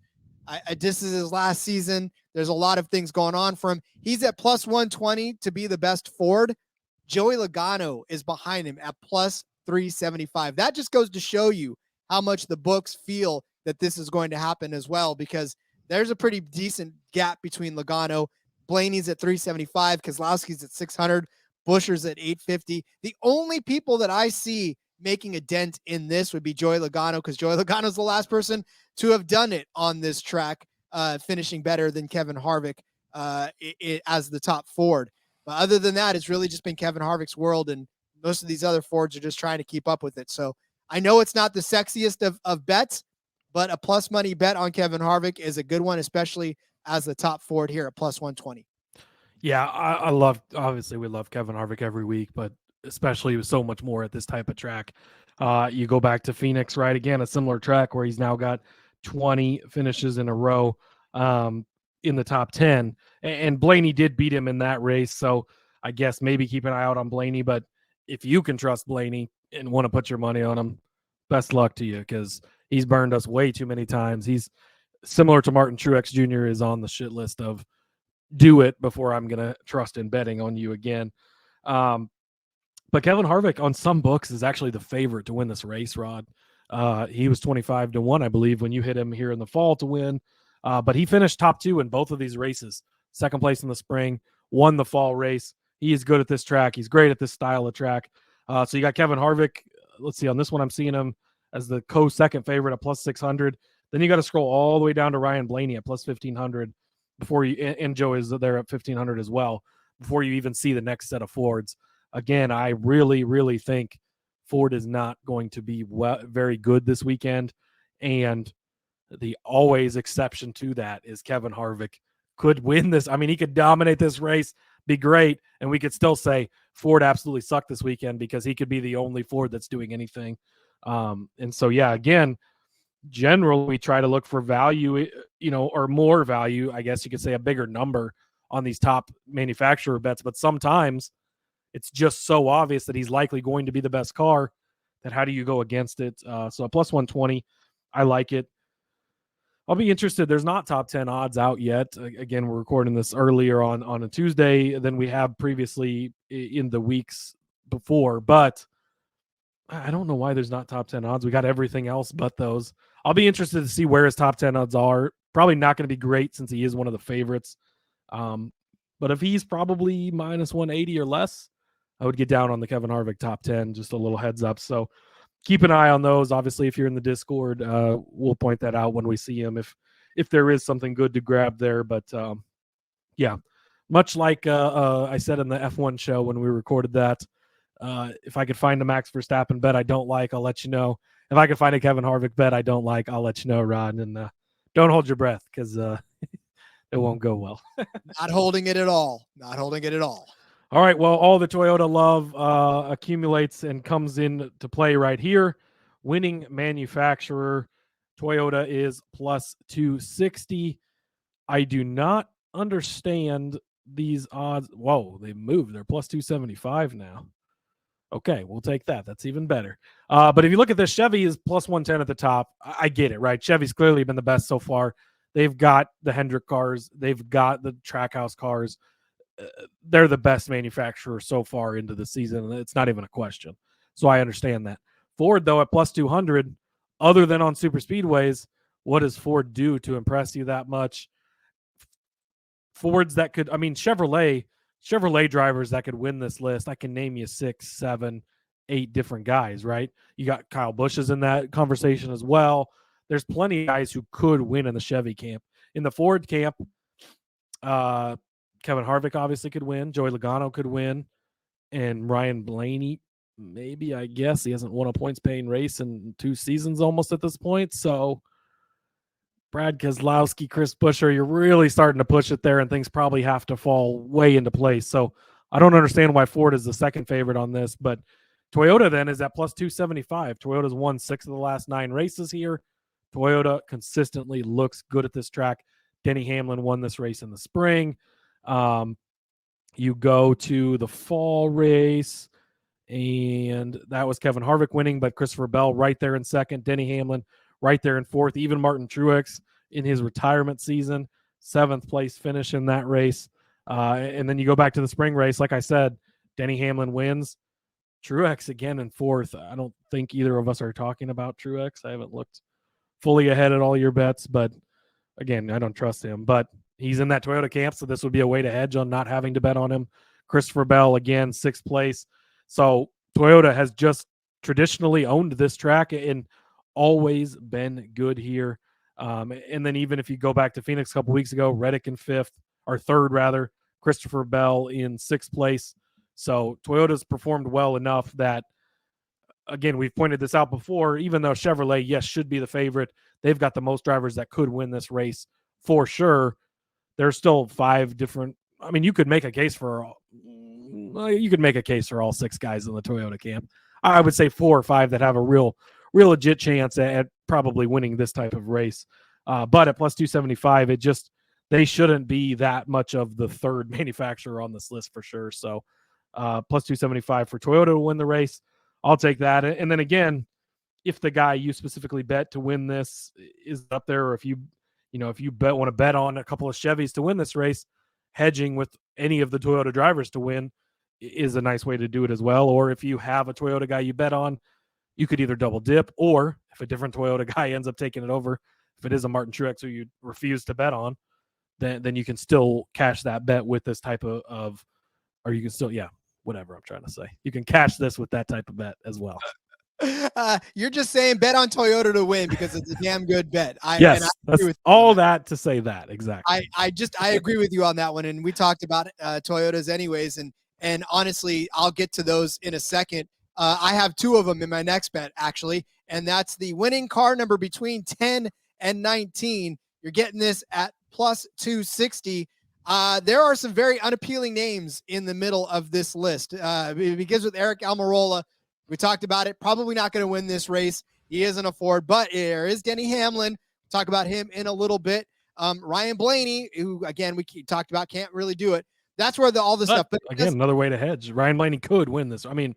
This is his last season. There's a lot of things going on for him. He's at plus 120 to be the best Ford. Joey Logano is behind him at plus 375. That just goes to show you how much the books feel that this is going to happen as well, because there's a pretty decent gap between Logano. Blaney's at 375. Keselowski's at 600. Buescher's at 850. The only people that I see making a dent in this would be Joey Logano, because Joey Logano's the last person to have done it on this track, finishing better than Kevin Harvick as the top Ford. But other than that, it's really just been Kevin Harvick's world, and most of these other Fords are just trying to keep up with it. So I know it's not the sexiest of bets, but a plus money bet on Kevin Harvick is a good one, especially as the top Ford here at plus 120. Yeah, obviously we love Kevin Harvick every week, but especially with so much more at this type of track. You go back to Phoenix, right? Again, a similar track where he's now got 20 finishes in a row in the top 10. And Blaney did beat him in that race. So I guess maybe keep an eye out on Blaney. But if you can trust Blaney and want to put your money on him, best luck to you, because he's burned us way too many times. He's similar to Martin Truex Jr. is on the shit list of do it before I'm going to trust in betting on you again. But Kevin Harvick on some books is actually the favorite to win this race, Rod. He was 25-1, I believe, when you hit him here in the fall to win. But he finished top 2 in both of these races. Second place in the spring, won the fall race. He is good at this track. He's great at this style of track. So you got Kevin Harvick. Let's see, on this one, I'm seeing him as the co-second favorite at plus 600. Then you got to scroll all the way down to Ryan Blaney at plus 1,500 before you, and Joe is there at 1,500 as well, before you even see the next set of Fords. Again, I really, really think Ford is not going to be very good this weekend. And the always exception to that is Kevin Harvick could win this. I mean, he could dominate this race, be great, and we could still say Ford absolutely sucked this weekend because he could be the only Ford that's doing anything. And so, yeah, again, generally we try to look for value, or more value, I guess you could say, a bigger number on these top manufacturer bets. But sometimes it's just so obvious that he's likely going to be the best car that how do you go against it? So a plus 120, I like it. I'll be interested. There's not top 10 odds out yet. Again, we're recording this earlier on a Tuesday than we have previously in the weeks before, but I don't know why there's not top 10 odds. We got everything else but those. I'll be interested to see where his top 10 odds are. Probably not going to be great since he is one of the favorites. But if he's probably minus 180 or less, I would get down on the Kevin Harvick top 10, just a little heads up. So keep an eye on those. Obviously, if you're in the Discord, we'll point that out when we see him if there is something good to grab there. But yeah, much like I said in the F1 show when we recorded that, if I could find a Max Verstappen bet I don't like, I'll let you know. If I could find a Kevin Harvick bet I don't like, I'll let you know, Rod. And don't hold your breath because it won't go well. Not holding it at all. Not holding it at all. All right, well, all the Toyota love accumulates and comes in to play right here. Winning manufacturer, Toyota is plus 260. I do not understand these odds. Whoa, they moved. They're plus 275 now. Okay, we'll take that. That's even better. But if you look at this, Chevy is plus 110 at the top. I get it, right? Chevy's clearly been the best so far. They've got the Hendrick cars. They've got the Trackhouse cars. They're the best manufacturer so far into the season. It's not even a question. So I understand that. Ford, though, at plus 200, other than on super speedways, what does Ford do to impress you that much? Fords that could, Chevrolet drivers that could win this list. I can name you 6, 7, 8 different guys, right? You got Kyle Busch is in that conversation as well. There's plenty of guys who could win in the Chevy camp. In the Ford camp, Kevin Harvick obviously could win. Joey Logano could win. And Ryan Blaney, maybe, I guess. He hasn't won a points-paying race in 2 seasons almost at this point. So Brad Keselowski, Chris Buescher, you're really starting to push it there, and things probably have to fall way into place. So I don't understand why Ford is the second favorite on this. But Toyota then is at plus 275. Toyota's won 6 of the last 9 races here. Toyota consistently looks good at this track. Denny Hamlin won this race in the spring. You go to the fall race. And that was Kevin Harvick winning, but Christopher Bell right there in second, Denny Hamlin right there in fourth, even Martin Truex in his retirement season, 7th place finish in that race. And then you go back to the spring race. Like I said, Denny Hamlin wins. Truex again in fourth. I don't think either of us are talking about Truex. I haven't looked fully ahead at all your bets, but again, I don't trust him. But he's in that Toyota camp, so this would be a way to hedge on not having to bet on him. Christopher Bell, again, 6th place. So Toyota has just traditionally owned this track and always been good here. And then even if you go back to Phoenix a couple weeks ago, Reddick in 5th, or 3rd rather, Christopher Bell in 6th place. So Toyota's performed well enough that, again, we've pointed this out before, even though Chevrolet, yes, should be the favorite, they've got the most drivers that could win this race for sure. There's still 5 different, I mean, you could make a case for all 6 guys in the Toyota camp. I would say 4 or 5 that have a real legit chance at probably winning this type of race. But at plus 275, they shouldn't be that much of the 3rd manufacturer on this list for sure. So plus 275 for Toyota to win the race. I'll take that. And then again, if the guy you specifically bet to win this is up there, or if you want to bet on a couple of Chevys to win this race, hedging with any of the Toyota drivers to win is a nice way to do it as well. Or if you have a Toyota guy you bet on, you could either double dip, or if a different Toyota guy ends up taking it over, if it is a Martin Truex who you refuse to bet on, then you can still cash that bet with this type of or you can still, whatever I'm trying to say. You can cash this with that type of bet as well. You're just saying bet on Toyota to win because it's a damn good bet. Yes, that's all that to say that. Exactly. I agree with you on that one. And we talked about Toyotas anyways. And honestly, I'll get to those in a second. I have 2 of them in my next bet, actually. And that's the winning car number between 10 and 19. You're getting this at plus 260. There are some very unappealing names in the middle of this list. It begins with Eric Almirola. We talked about it. Probably not going to win this race. He isn't a Ford, but there is Denny Hamlin. We'll talk about him in a little bit. Ryan Blaney, who, again, we talked about, can't really do it. That's where all this stuff. But again, another way to hedge. Ryan Blaney could win this. I mean,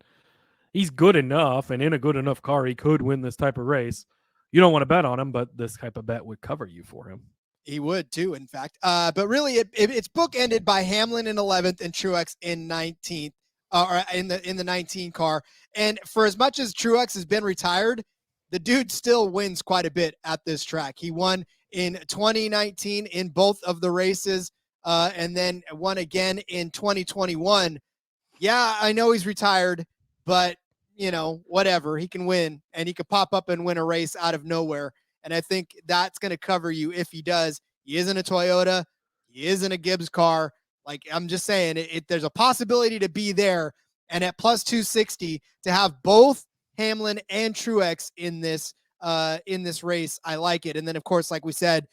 he's good enough, and in a good enough car, he could win this type of race. You don't want to bet on him, but this type of bet would cover you for him. He would too, in fact. But really, it's bookended by Hamlin in 11th and Truex in 19th, or in the 19 car. And for as much as Truex has been retired, the dude still wins quite a bit at this track. He won in 2019 in both of the races, and then won again in 2021. Yeah, I know he's retired, but whatever. He can win, and he could pop up and win a race out of nowhere. And I think that's going to cover you if he does. He isn't a Toyota. He isn't a Gibbs car. Like, I'm just saying, there's a possibility to be there. And at plus 260 to have both Hamlin and Truex in this race, I like it. And then, of course, like we said,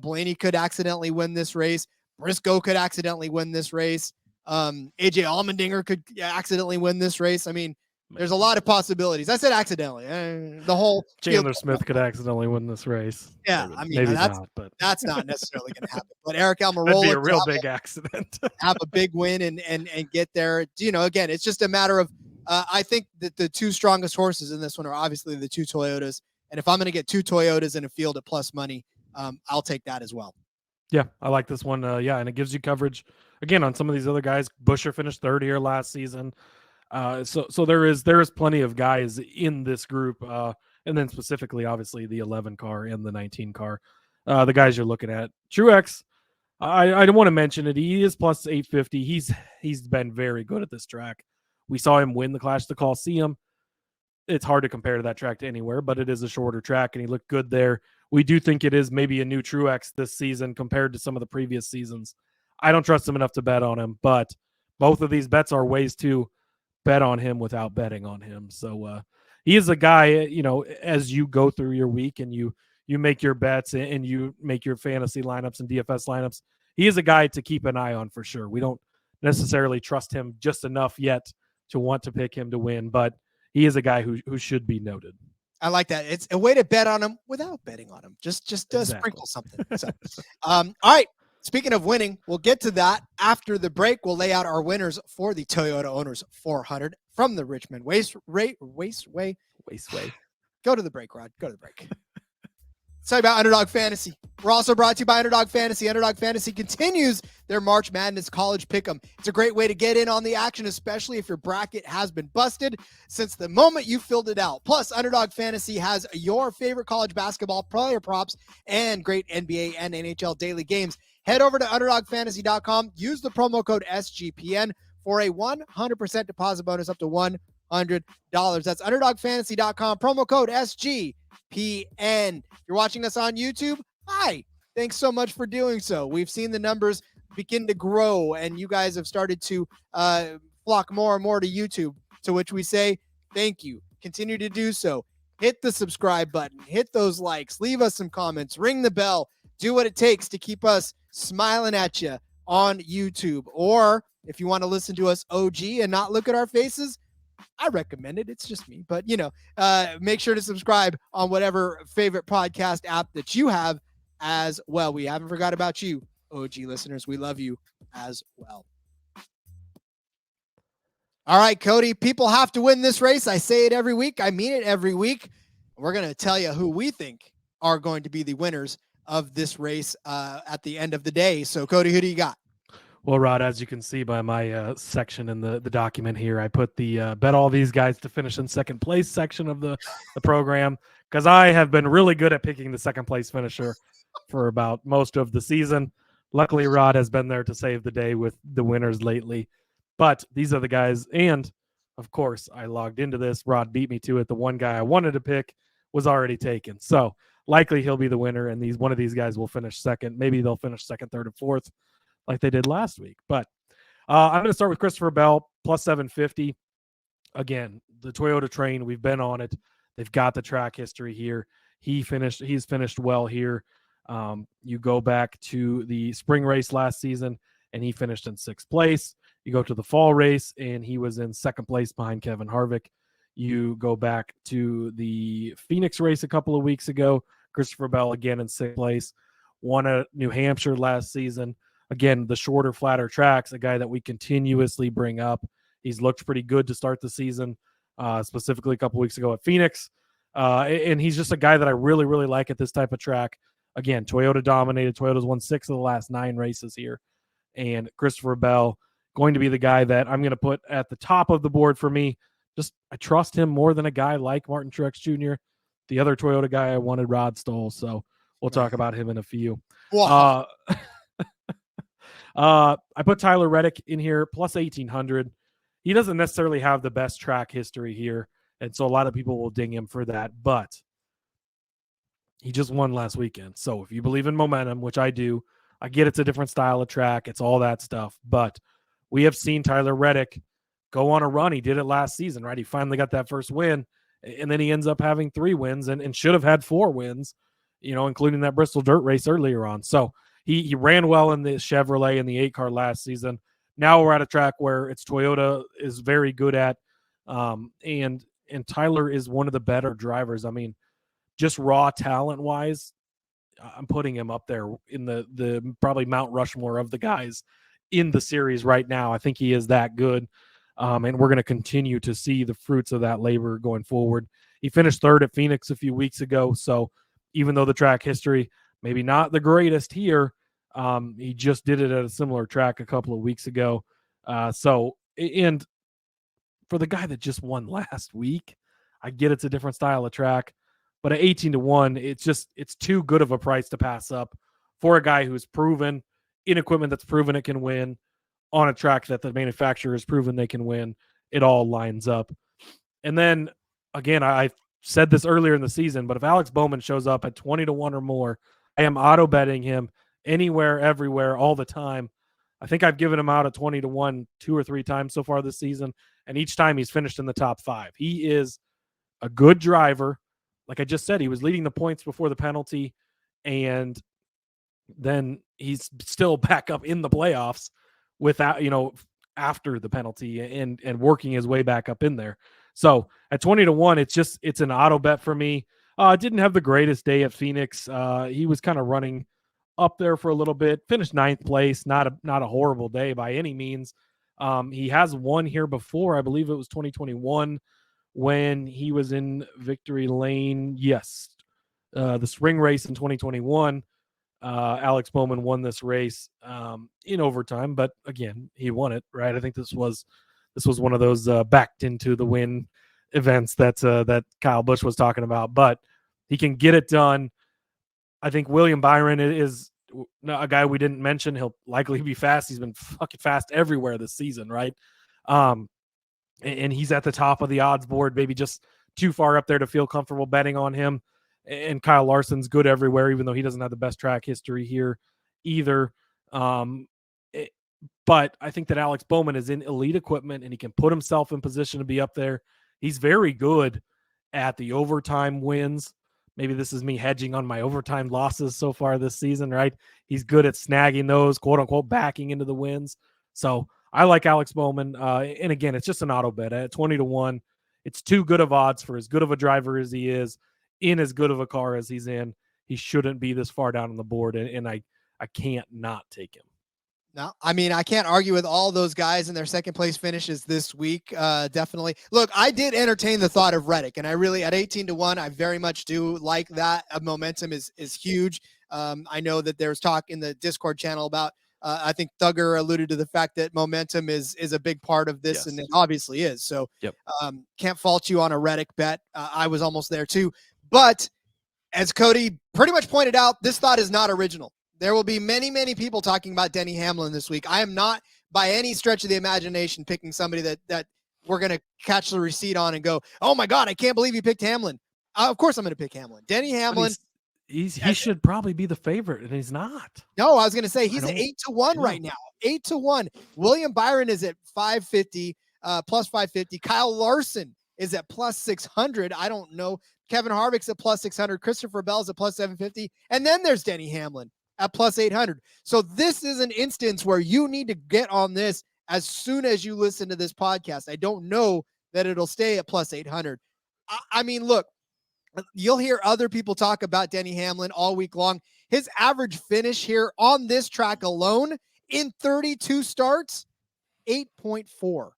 Blaney could accidentally win this race. Briscoe could accidentally win this race. AJ Allmendinger could accidentally win this race. I mean, there's a lot of possibilities. I said accidentally. The whole Chandler Smith could accidentally win this race. Yeah, I mean, that's not necessarily going to happen. But Eric Almirola, that'd be a real big accident. Have a big win and get there. Again, it's just a matter of. I think that the 2 strongest horses in this one are obviously the 2 Toyotas. And if I'm going to get 2 Toyotas in a field at plus money, I'll take that as well. Yeah, I like this one. And it gives you coverage again on some of these other guys. Busher finished 3rd here last season. So there is plenty of guys in this group, and then specifically, obviously, the 11 car and the 19 car, the guys you're looking at. Truex, I don't want to mention it. He is plus 850. He's been very good at this track. We saw him win the Clash of the Coliseum. It's hard to compare to that track to anywhere, but it is a shorter track, and he looked good there. We do think it is maybe a new Truex this season compared to some of the previous seasons. I don't trust him enough to bet on him, but both of these bets are ways to bet on him without betting on him. So he is a guy, as you go through your week and you make your bets and you make your fantasy lineups and DFS lineups, he is a guy to keep an eye on for sure. We don't necessarily trust him just enough yet to want to pick him to win, but he is a guy who should be noted. I like that. It's a way to bet on him without betting on him. Just exactly. Sprinkle something. So, all right. Speaking of winning, we'll get to that after the break. We'll lay out our winners for the Toyota Owners 400 from the Richmond Raceway. Go to the break, Rod. Go to the break. Let's talk about Underdog Fantasy. We're also brought to you by Underdog Fantasy. Underdog Fantasy continues their March Madness College Pick'em. It's a great way to get in on the action, especially if your bracket has been busted since the moment you filled it out. Plus, Underdog Fantasy has your favorite college basketball player props and great NBA and NHL daily games. Head over to UnderdogFantasy.com. Use the promo code SGPN for a 100% deposit bonus up to $100. That's UnderdogFantasy.com. Promo code SGPN. If you're watching us on YouTube, hi. Thanks so much for doing so. We've seen the numbers begin to grow, and you guys have started to flock more and more to YouTube, to which we say thank you. Continue to do so. Hit the subscribe button. Hit those likes. Leave us some comments. Ring the bell. Do what it takes to keep us smiling at you on YouTube. Or if you want to listen to us OG and not look at our faces, I recommend it. It's just me. But, make sure to subscribe on whatever favorite podcast app that you have as well. We haven't forgot about you, OG listeners. We love you as well. All right, Cody, people have to win this race. I say it every week. I mean it every week. We're going to tell you who we think are going to be the winners of this race at the end of the day. So, Cody, who do you got? Well, Rod, as you can see by my section in the document here, I put the bet all these guys to finish in second place section of the program, because I have been really good at picking the second place finisher for about most of the season. Luckily, Rod has been there to save the day with the winners lately. But these are the guys, and of course, I logged into this. Rod beat me to it. The one guy I wanted to pick was already taken. So likely he'll be the winner, and one of these guys will finish second. Maybe they'll finish second, third, and fourth, like they did last week. But I'm going to start with Christopher Bell, plus 750. Again, the Toyota train, we've been on it. They've got the track history here. He's finished well here. You go back to the spring race last season, and he finished in sixth place. You go to the fall race, and he was in second place behind Kevin Harvick. You go back to the Phoenix race a couple of weeks ago. Christopher Bell again in sixth place. Won at New Hampshire last season. Again, the shorter, flatter tracks, a guy that we continuously bring up. He's looked pretty good to start the season, specifically a couple weeks ago at Phoenix. And he's just a guy that I really, really like at this type of track. Again, Toyota dominated. Toyota's won 6 of the last 9 races here. And Christopher Bell going to be the guy that I'm going to put at the top of the board for me. Just I trust him more than a guy like Martin Truex Jr. The other Toyota guy I wanted, Rod Stoll. So we'll talk about him in a few. Wow. I put Tyler Reddick in here, plus 1,800. He doesn't necessarily have the best track history here, and so a lot of people will ding him for that, but he just won last weekend. So if you believe in momentum, which I do, I get it's a different style of track. It's all that stuff, but we have seen Tyler Reddick go on a run. He did it last season, right? He finally got that first win, and then he ends up having 3 wins and should have had 4 wins, including that Bristol Dirt race earlier on. So he ran well in the Chevrolet and the 8 car last season. Now we're at a track where it's Toyota is very good at, and Tyler is one of the better drivers. I mean, just raw talent wise, I'm putting him up there in the probably Mount Rushmore of the guys in the series right now. I think he is that good, and we're going to continue to see the fruits of that labor going forward. He finished 3rd at Phoenix a few weeks ago, so even though the track history maybe not the greatest here, he just did it at a similar track a couple of weeks ago. And for the guy that just won last week, I get it's a different style of track, but at 18-1, it's too good of a price to pass up for a guy who's proven in equipment that's proven it can win on a track that the manufacturer has proven they can win. It all lines up. And then again, I said this earlier in the season, but if Alex Bowman shows up at 20-1 or more, I am auto betting him anywhere, everywhere, all the time. I think I've given him out at 20-1 2 or 3 times so far this season, and each time he's finished in the top 5. He is a good driver. Like I just said, he was leading the points before the penalty, and then he's still back up in the playoffs without, after the penalty and working his way back up in there. So at 20-1, it's an auto bet for me. Didn't have the greatest day at Phoenix. He was kind of running up there for a little bit, finished 9th place, not a horrible day by any means. He has won here before. I believe it was 2021 when he was in victory lane. Yes. The spring race in 2021, Alex Bowman won this race in overtime, but again, he won it, right? I think this was one of those backed into the win events that Kyle Busch was talking about, but he can get it done. I think William Byron is a guy we didn't mention. He'll likely be fast. He's been fucking fast everywhere this season, right? And he's at the top of the odds board, maybe just too far up there to feel comfortable betting on him. And Kyle Larson's good everywhere, even though he doesn't have the best track history here either. But I think that Alex Bowman is in elite equipment and he can put himself in position to be up there. He's very good at the overtime wins. Maybe this is me hedging on my overtime losses so far this season, right? He's good at snagging those, quote unquote, backing into the wins. So I like Alex Bowman. And again, it's just an auto bet at 20-1. It's too good of odds for as good of a driver as he is, in as good of a car as he's in. He shouldn't be this far down on the board, and I can't not take him. No, I mean, I can't argue with all those guys in their second place finishes this week. Definitely. Look, I did entertain the thought of Reddick, and I really, at 18-1, I very much do like that. Momentum is huge. I know that there's talk in the Discord channel about, I think Thugger alluded to the fact that momentum is a big part of this, yes. And it obviously is. So yep. Can't fault you on a Reddick bet. I was almost there too. But as Cody pretty much pointed out, this thought is not original. There will be many, many people talking about Denny Hamlin this week. I am not by any stretch of the imagination picking somebody that we're going to catch the receipt on and go, oh my God, I can't believe you picked Hamlin. Of course I'm going to pick Hamlin. Denny Hamlin. He should probably be the favorite, and he's not. No, I was going to say he's at 8-1 right now. 8-1. William Byron is at 550, plus 550. Kyle Larson is at plus 600. I don't know. Kevin Harvick's at plus 600. Christopher Bell's at plus 750. And then there's Denny Hamlin at plus 800. So this is an instance where you need to get on this as soon as you listen to this podcast. I don't know that it'll stay at plus 800. I mean, look, you'll hear other people talk about Denny Hamlin all week long. His average finish here on this track alone in 32 starts, 8.4.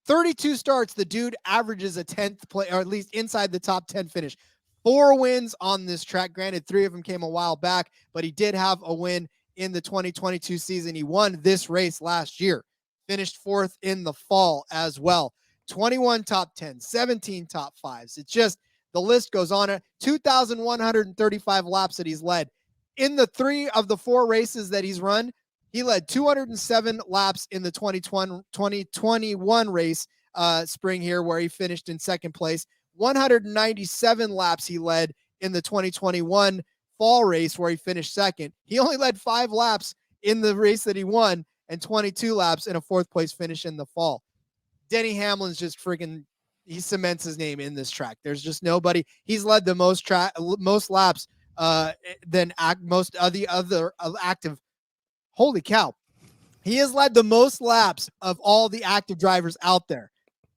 32 starts, the dude averages a 10th play, or at least inside the top 10 finish. 4 wins on this track. Granted, 3 of them came a while back, but he did have a win in the 2022 season. He won this race last year. Finished 4th in the fall as well. 21 top 10, 17 top 5s. It's just, the list goes on. 2,135 laps that he's led. In the 3 of the 4 races that he's run, he led 207 laps in the 2021 race spring here, where he finished in 2nd place. 197 laps he led in the 2021 fall race, where he finished 2nd. He only led 5 laps in the race that he won, and 22 laps in a 4th place finish in the fall. Denny Hamlin's just freaking, he cements his name in this track. There's just nobody. He's led the most laps than most of the other active. Holy cow. He has led the most laps of all the active drivers out there.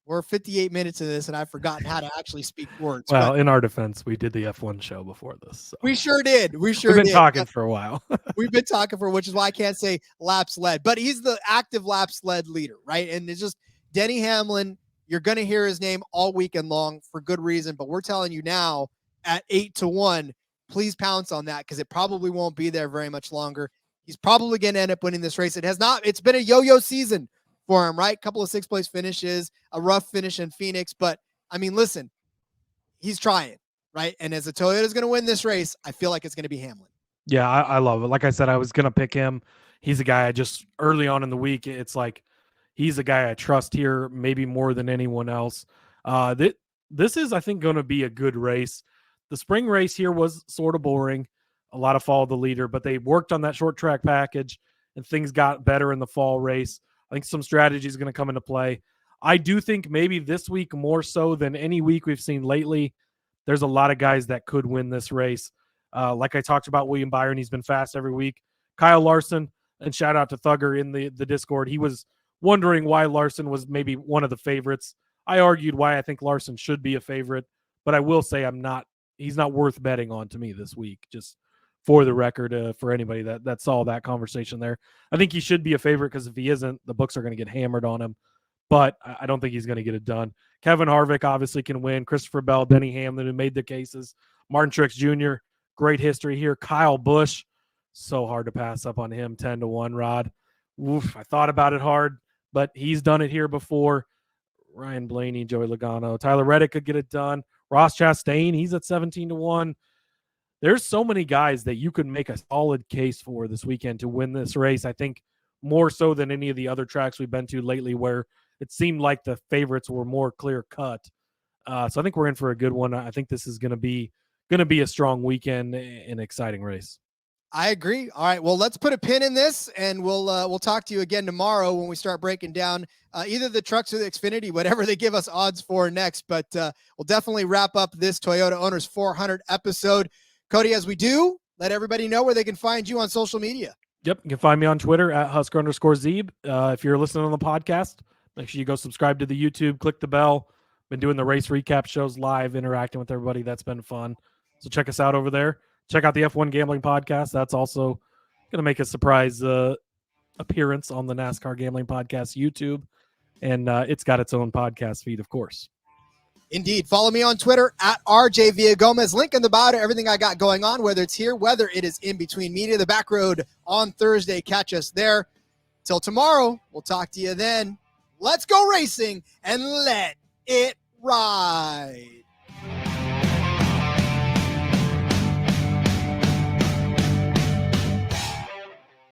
We're 58 minutes into this, and I've forgotten how to actually speak words. Well, in our defense, we did the F1 show before this. So. We sure did. We've been talking for a while. We've been talking for, which is why I can't say laps led, but he's the active laps led leader, right? And it's just Denny Hamlin. You're going to hear his name all weekend long for good reason, but we're telling you now at 8-1, please pounce on that, because it probably won't be there very much longer. He's probably going to end up winning this race. It's been a yo-yo season for him, right? Couple of 6th place finishes, a rough finish in Phoenix. But I mean, listen, he's trying, right? And as a Toyota's going to win this race, I feel like it's going to be Hamlin. Yeah, I love it. Like I said, I was going to pick him. He's a guy I just early on in the week, it's like, he's a guy I trust here, maybe more than anyone else. This is, I think, going to be a good race. The spring race here was sort of boring. A lot of follow the leader, but they worked on that short track package and things got better in the fall race. I think some strategy is going to come into play. I do think maybe this week more so than any week we've seen lately, there's a lot of guys that could win this race. Like I talked about William Byron, he's been fast every week. Kyle Larson, and shout out to Thugger in the Discord. He was wondering why Larson was maybe one of the favorites. I argued why I think Larson should be a favorite, but I will say he's not worth betting on to me this week, just for the record, for anybody that saw that conversation there. I think he should be a favorite because if he isn't, the books are going to get hammered on him. But I don't think he's going to get it done. Kevin Harvick obviously can win. Christopher Bell, Denny Hamlin, who made the cases. Martin Truex Jr., great history here. Kyle Busch, so hard to pass up on him, 10-1, Rod. Oof, I thought about it hard, but he's done it here before. Ryan Blaney, Joey Logano. Tyler Reddick could get it done. Ross Chastain, he's at 17-1. There's so many guys that you could make a solid case for this weekend to win this race. I think more so than any of the other tracks we've been to lately where it seemed like the favorites were more clear cut. So I think we're in for a good one. I think this is going to be a strong weekend and an exciting race. I agree. All right. Well, let's put a pin in this, and we'll talk to you again tomorrow when we start breaking down either the trucks or the Xfinity, whatever they give us odds for next. But we'll definitely wrap up this Toyota Owners 400 episode. Cody, as we do, let everybody know where they can find you on social media. Yep. You can find me on Twitter at Husker_Zeeb. If you're listening on the podcast, make sure you go subscribe to the YouTube, click the bell. Been doing the race recap shows live, interacting with everybody. That's been fun. So check us out over there. Check out the F1 Gambling Podcast. That's also going to make a surprise appearance on the NASCAR Gambling Podcast YouTube. And it's got its own podcast feed, of course. Indeed. Follow me on Twitter at RJ Villagomez. Link in the bio to everything I got going on, whether it's here, whether it is in between media, the back road on Thursday. Catch us there. Till tomorrow, we'll talk to you then. Let's go racing and let it ride.